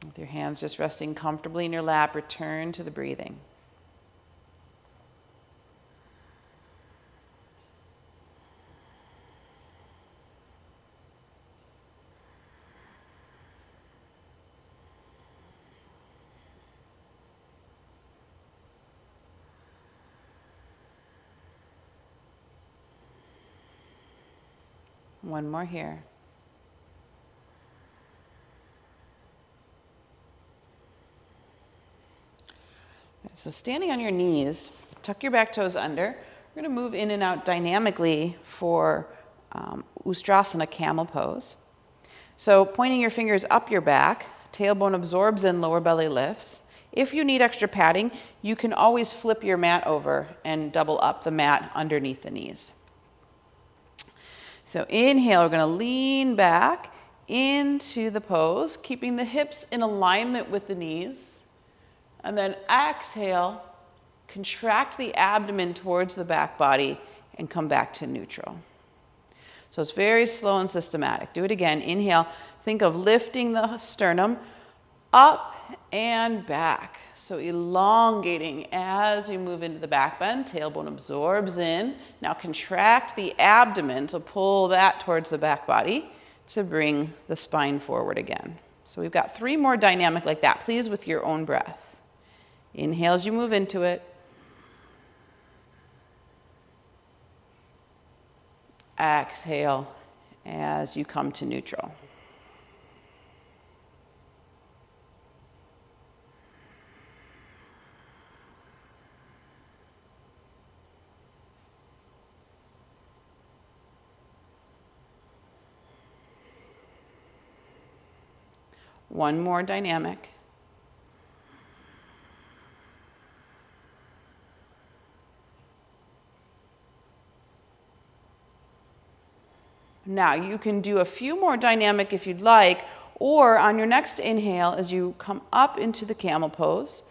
With your hands just resting comfortably in your lap, return to the breathing. One more here. So standing on your knees, tuck your back toes under. We're going to move in and out dynamically for Ustrasana camel pose. So pointing your fingers up your back, tailbone absorbs in, lower belly lifts. If you need extra padding, you can always flip your mat over and double up the mat underneath the knees. So inhale, we're going to lean back into the pose, keeping the hips in alignment with the knees. And then exhale, contract the abdomen towards the back body and come back to neutral. So it's very slow and systematic. Do it again. Inhale. Think of lifting the sternum up and back. So elongating as you move into the back bend. Tailbone absorbs in. Now contract the abdomen. So pull that towards the back body to bring the spine forward again. So we've got 3 more dynamic like that. Please with your own breath. Inhale as you move into it. Exhale as you come to neutral. One more dynamic. Now you can do a few more dynamic if you'd like, or on your next inhale, as you come up into the camel pose,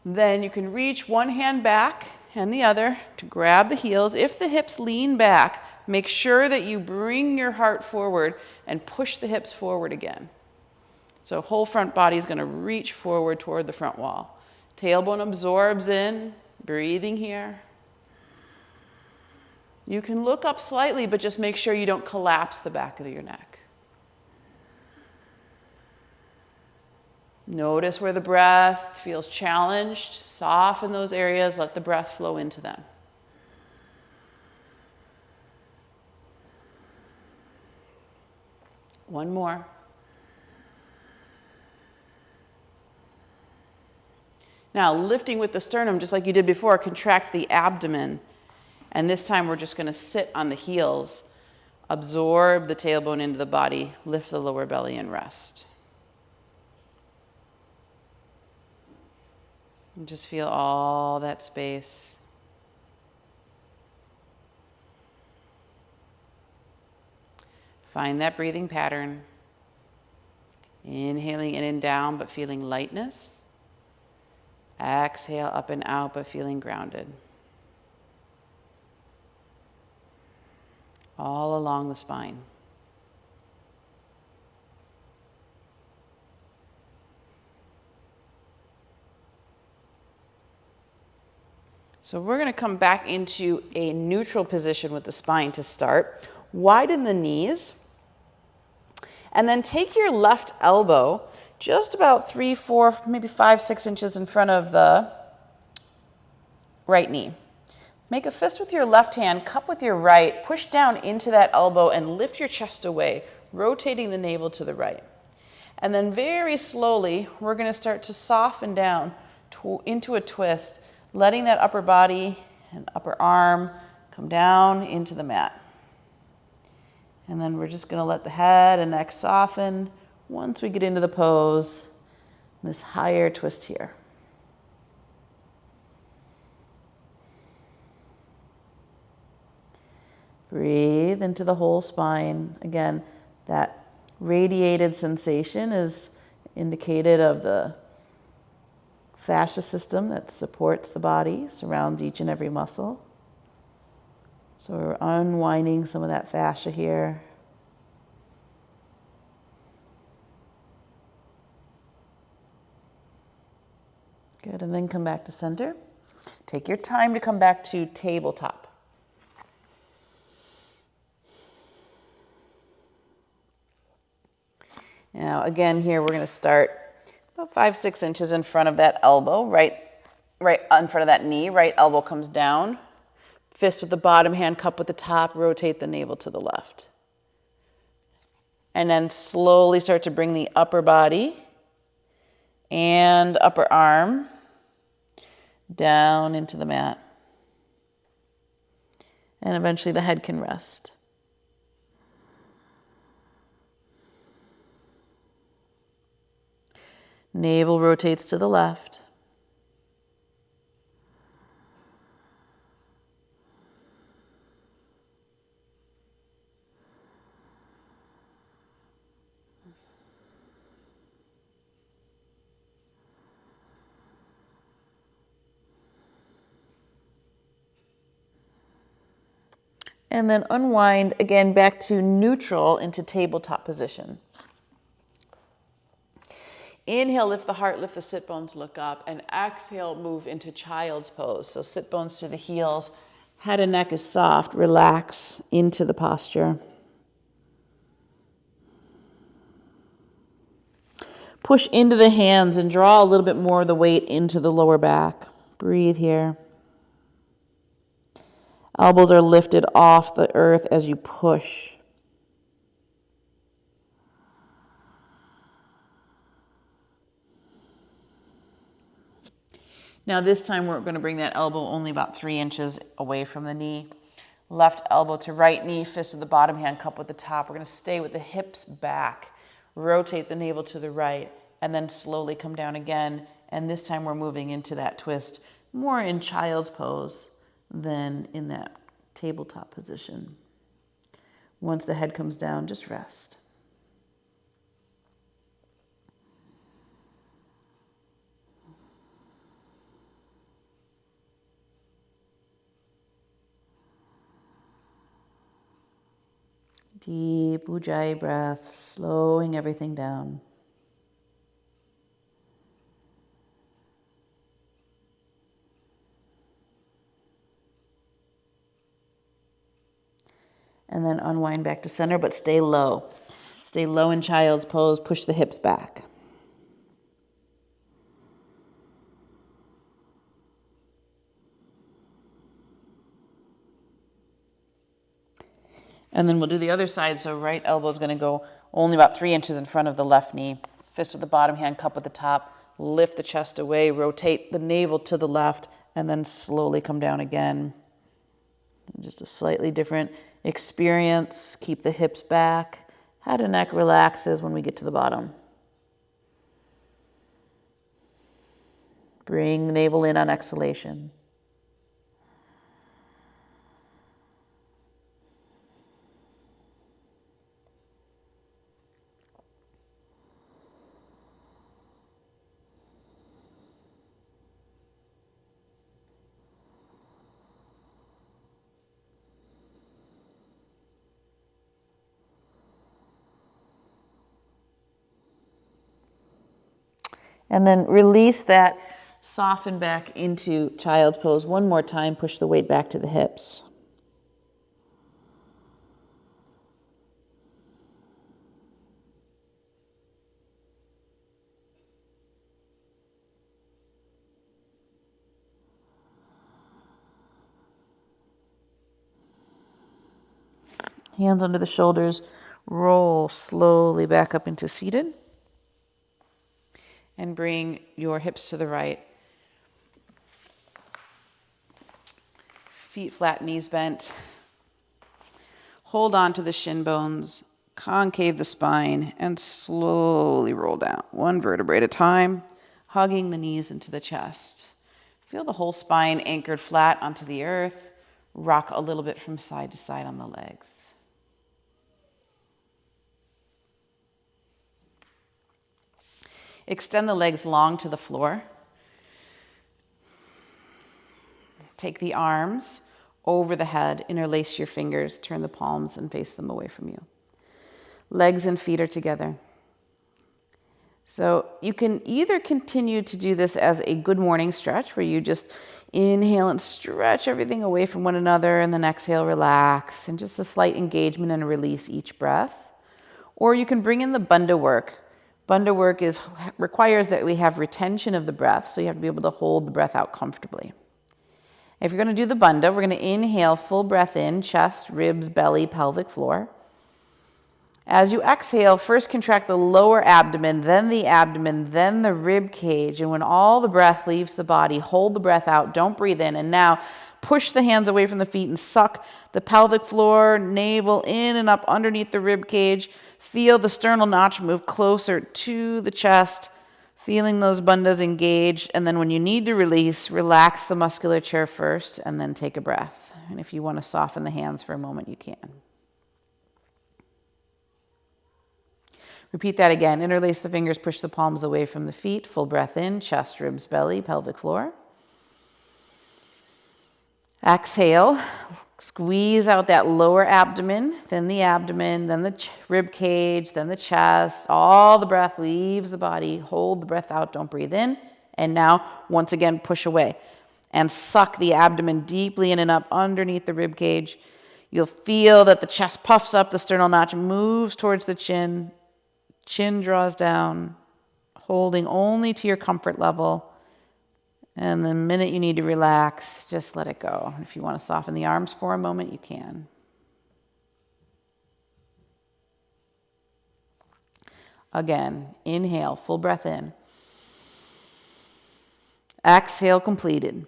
then you can reach one hand back and the other to grab the heels. If the hips lean back, make sure that you bring your heart forward and push the hips forward again. So whole front body is going to reach forward toward the front wall. Tailbone absorbs in, breathing here. You can look up slightly, but just make sure you don't collapse the back of your neck. Notice where the breath feels challenged. Soften those areas. Let the breath flow into them. One more. Now, lifting with the sternum, just like you did before, contract the abdomen. And this time we're just going to sit on the heels, absorb the tailbone into the body, lift the lower belly and rest. And just feel all that space. Find that breathing pattern. Inhaling in and down, but feeling lightness. Exhale up and out, but feeling grounded. All along the spine. So we're going to come back into a neutral position with the spine to start. Widen the knees. And then take your left elbow just about 3, 4, maybe 5, 6 inches in front of the right knee. Make a fist with your left hand, cup with your right, push down into that elbow and lift your chest away, rotating the navel to the right. And then very slowly, we're going to start to soften down into a twist, letting that upper body and upper arm come down into the mat. And then we're just going to let the head and neck soften once we get into the pose, this higher twist here. Breathe into the whole spine. Again, that radiated sensation is indicated of the fascia system that supports the body, surrounds each and every muscle. So we're unwinding some of that fascia here. Good, and then come back to center. Take your time to come back to tabletop. Now again here we're going to start about 5, 6 inches in front of that elbow, right in front of that knee. Right elbow comes down. Fist with the bottom hand, cup with the top, rotate the navel to the left. And then slowly start to bring the upper body and upper arm down into the mat. And eventually the head can rest. Navel rotates to the left. And then unwind again back to neutral into tabletop position. Inhale, lift the heart, lift the sit bones, look up, and exhale, move into child's pose. So sit bones to the heels, head and neck is soft, relax into the posture. Push into the hands and draw a little bit more of the weight into the lower back. Breathe here. Elbows are lifted off the earth as you push. Now this time we're going to bring that elbow only about 3 inches away from the knee. Left elbow to right knee, fist with the bottom hand, cup with the top. We're going to stay with the hips back. Rotate the navel to the right and then slowly come down again. And this time we're moving into that twist more in child's pose than in that tabletop position. Once the head comes down, just rest. Deep Ujjayi breath, slowing everything down. And then unwind back to center, but stay low. Stay low in child's pose, push the hips back. And then we'll do the other side. So right elbow is going to go only about 3 inches in front of the left knee. Fist with the bottom hand, cup with the top. Lift the chest away, rotate the navel to the left, and then slowly come down again. Just a slightly different experience. Keep the hips back. Head and neck relaxes when we get to the bottom. Bring the navel in on exhalation. And then release that, soften back into child's pose. One more time, push the weight back to the hips. Hands under the shoulders, roll slowly back up into seated. And bring your hips to the right. Feet flat, knees bent. Hold on to the shin bones, concave the spine, and slowly roll down, one vertebrae at a time, hugging the knees into the chest. Feel the whole spine anchored flat onto the earth. Rock a little bit from side to side on the legs. Extend the legs long to the floor. Take the arms over the head, interlace your fingers, turn the palms and face them away from you. Legs and feet are together. So you can either continue to do this as a good morning stretch where you just inhale and stretch everything away from one another and then exhale, relax, and just a slight engagement and release each breath. Or you can bring in the bandha work. Bandha work requires that we have retention of the breath, so you have to be able to hold the breath out comfortably. If you're going to do the bandha, we're going to inhale, full breath in, chest, ribs, belly, pelvic floor. As you exhale, first contract the lower abdomen, then the rib cage. And when all the breath leaves the body, hold the breath out, don't breathe in. And now push the hands away from the feet and suck the pelvic floor, navel in and up underneath the rib cage. Feel the sternal notch move closer to the chest, feeling those bandhas engage. And then when you need to release, relax the musculature first and then take a breath. And if you want to soften the hands for a moment, you can. Repeat that again. Interlace the fingers, push the palms away from the feet. Full breath in, chest, ribs, belly, pelvic floor. Exhale, Squeeze out that lower abdomen, then the rib cage, then the chest. All the breath leaves the body. Hold the breath out, don't breathe in. And now, once again, push away. And suck the abdomen deeply in and up underneath the rib cage. You'll feel that the chest puffs up, the sternal notch moves towards the chin. Chin draws down, holding only to your comfort level. And the minute you need to relax, just let it go. If you want to soften the arms for a moment, you can. Again, inhale, full breath in. Exhale, completed.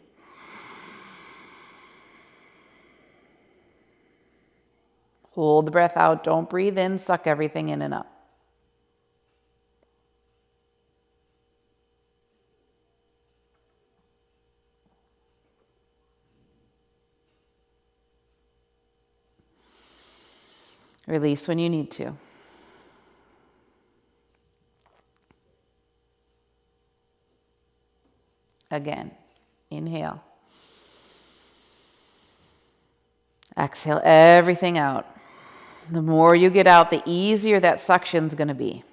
Hold the breath out, don't breathe in, suck everything in and up. Release when you need to. Again, inhale. Exhale everything out. The more you get out, the easier that suction's going to be.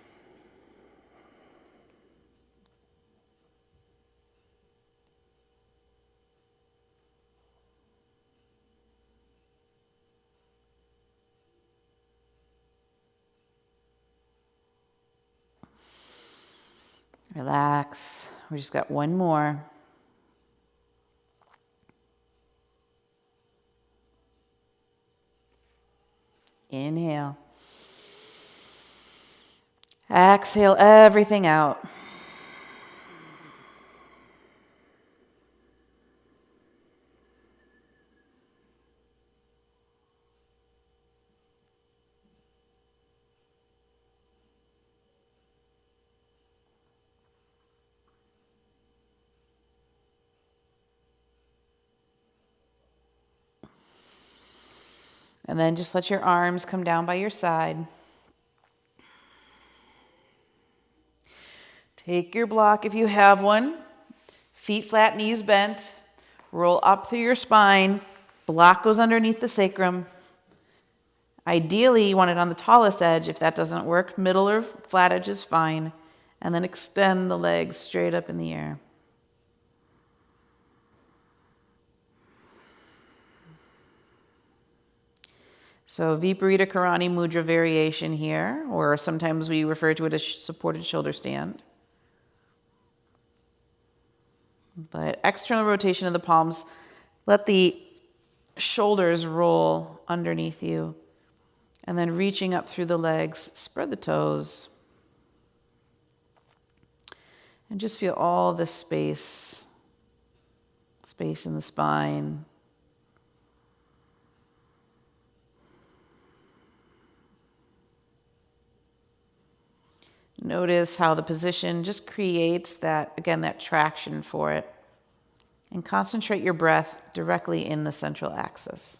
Relax. We just got one more. Inhale. Exhale everything out. And then just let your arms come down by your side. Take your block if you have one. Feet flat, knees bent. Roll up through your spine. Block goes underneath the sacrum. Ideally, you want it on the tallest edge. If that doesn't work, middle or flat edge is fine. And then extend the legs straight up in the air. So Viparita Karani Mudra variation here, or sometimes we refer to it as supported shoulder stand. But external rotation of the palms, let the shoulders roll underneath you. And then reaching up through the legs, spread the toes. And just feel all this space in the spine. Notice how the position just creates that, again, that traction for it. And concentrate your breath directly in the central axis.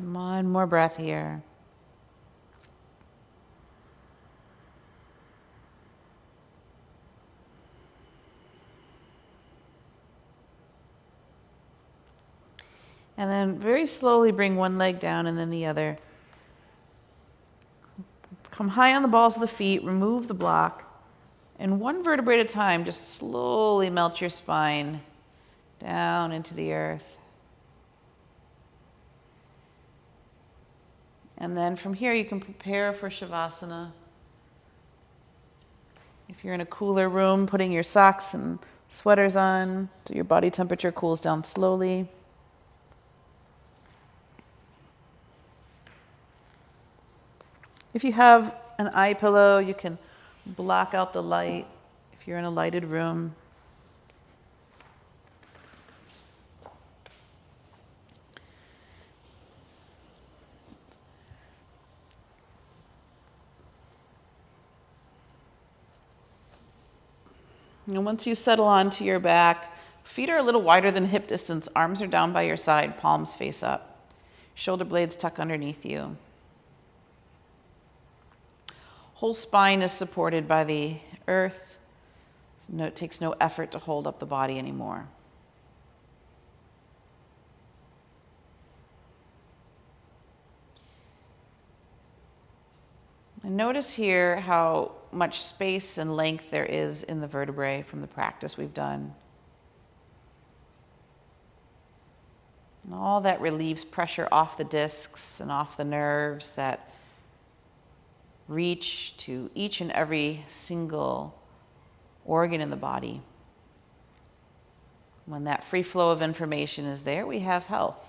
One more breath here. And then very slowly bring one leg down and then the other. Come high on the balls of the feet, remove the block, and one vertebrae at a time, just slowly melt your spine down into the earth. And then from here, you can prepare for Shavasana. If you're in a cooler room, putting your socks and sweaters on so your body temperature cools down slowly. If you have an eye pillow, you can block out the light if you're in a lighted room. And once you settle onto your back, feet are a little wider than hip distance, arms are down by your side, palms face up. Shoulder blades tuck underneath you. Whole spine is supported by the earth. So it takes no effort to hold up the body anymore. And notice here how much space and length there is in the vertebrae from the practice we've done. And all that relieves pressure off the discs and off the nerves that reach to each and every single organ in the body. When that free flow of information is there, we have health.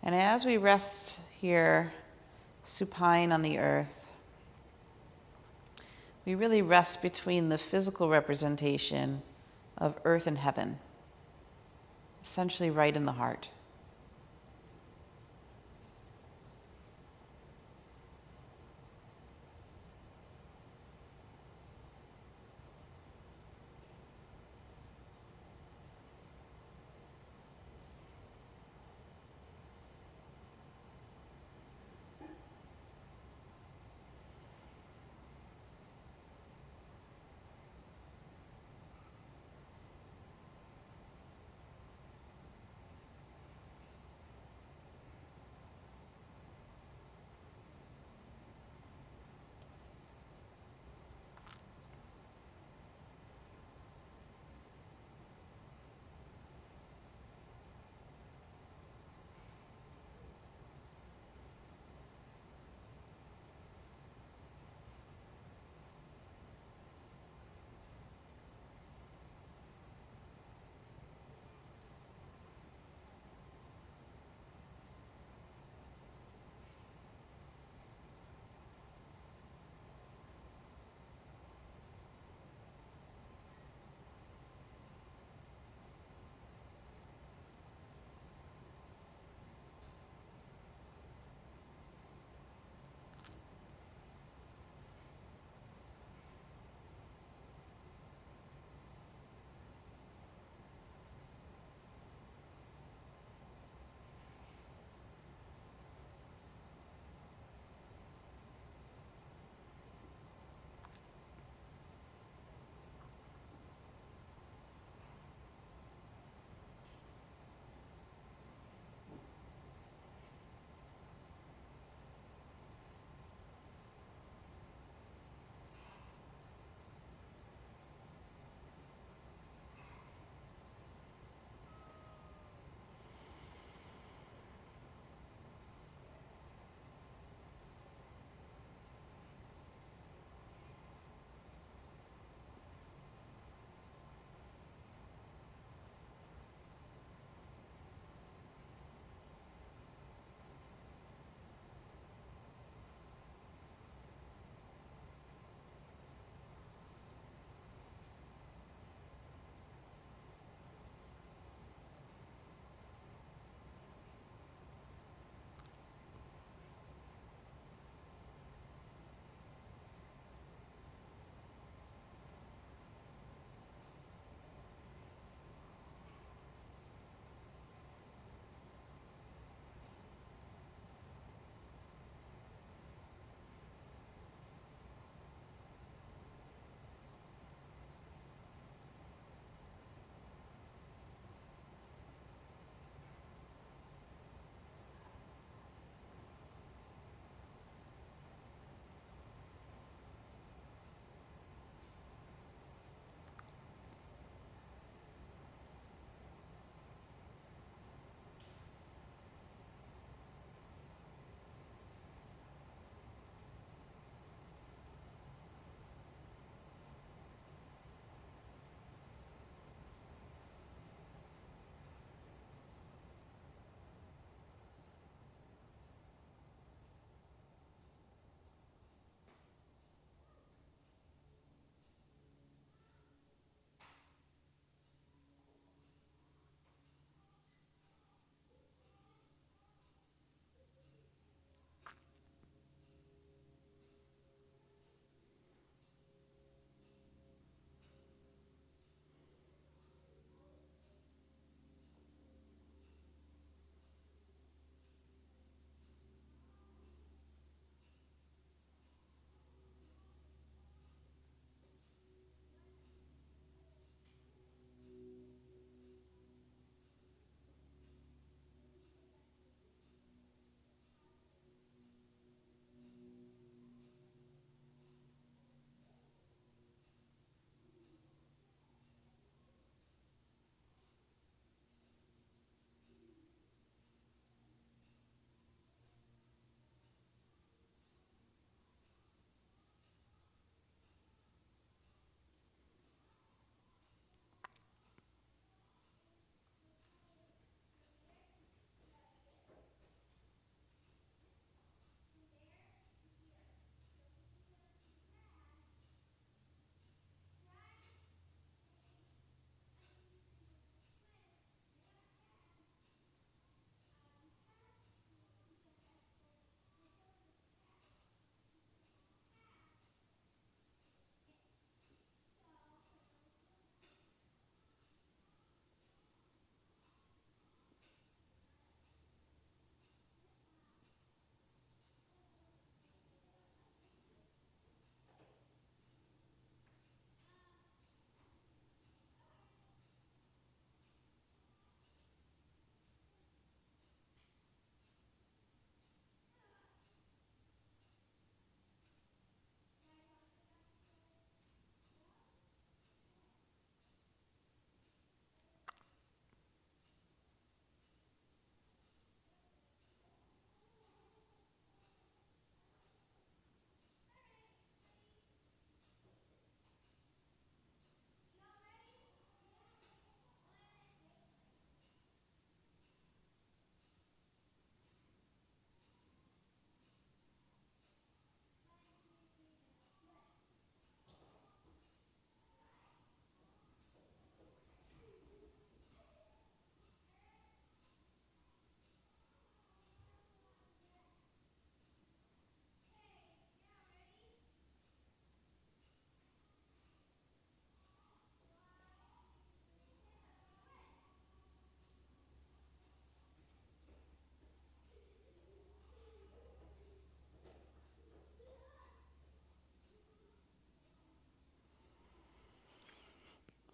And as we rest here, supine on the earth, we really rest between the physical representation of earth and heaven, essentially right in the heart.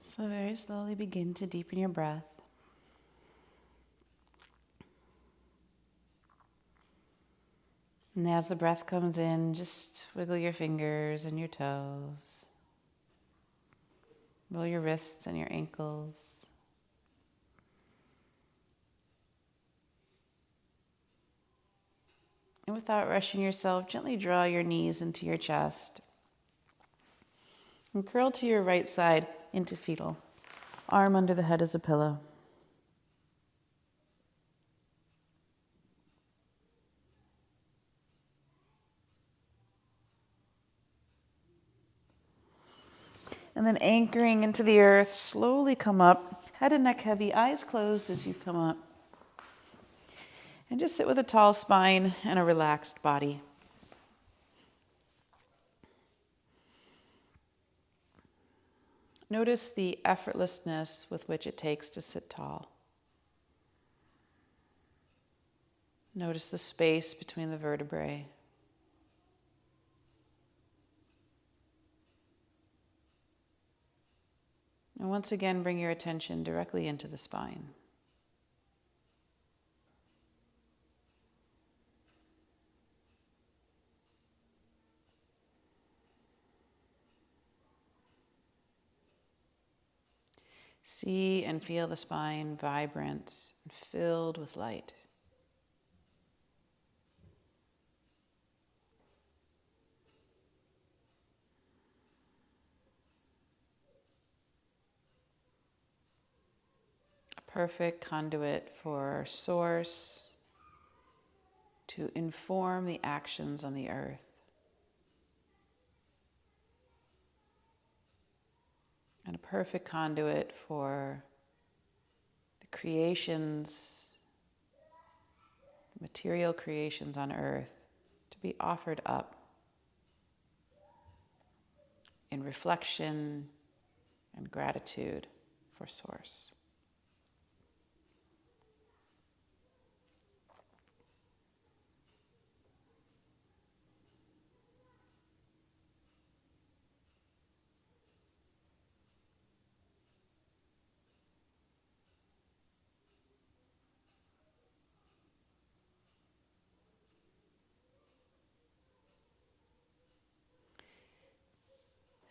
So very slowly begin to deepen your breath. And as the breath comes in, just wiggle your fingers and your toes. Roll your wrists and your ankles. And without rushing yourself, gently draw your knees into your chest. And curl to your right side into fetal. Arm under the head as a pillow. And then anchoring into the earth, slowly come up. Head and neck heavy, eyes closed as you come up. And just sit with a tall spine and a relaxed body. Notice the effortlessness with which it takes to sit tall. Notice the space between the vertebrae. And once again, bring your attention directly into the spine. See and feel the spine vibrant and filled with light. A perfect conduit for source to inform the actions on the earth. And a perfect conduit for the creations, the material creations on earth to be offered up in reflection and gratitude for Source.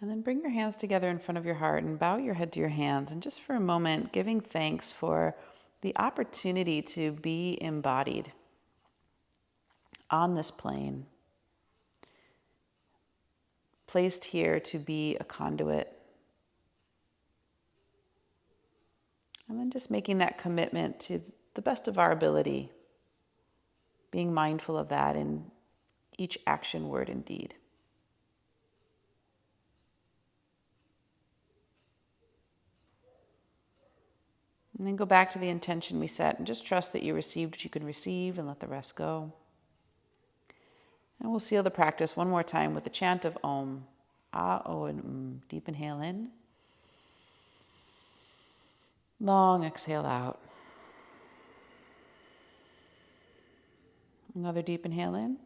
And then bring your hands together in front of your heart and bow your head to your hands. And just for a moment, giving thanks for the opportunity to be embodied on this plane, placed here to be a conduit. And then just making that commitment to the best of our ability, being mindful of that in each action, word, and deed. And then go back to the intention we set and just trust that you received what you could receive and let the rest go. And we'll seal the practice one more time with the chant of Om. Ah, O, and Deep inhale in. Long exhale out. Another deep inhale in.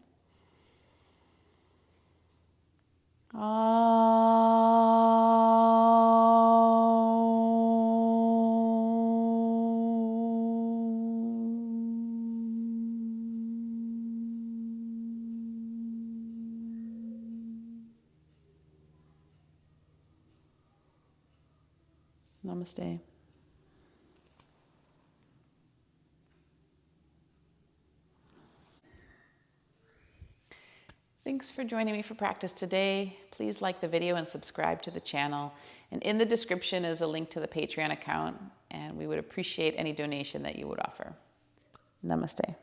Namaste. Thanks for joining me for practice today. Please like the video and subscribe to the channel. And in the description is a link to the Patreon account, and we would appreciate any donation that you would offer. Namaste.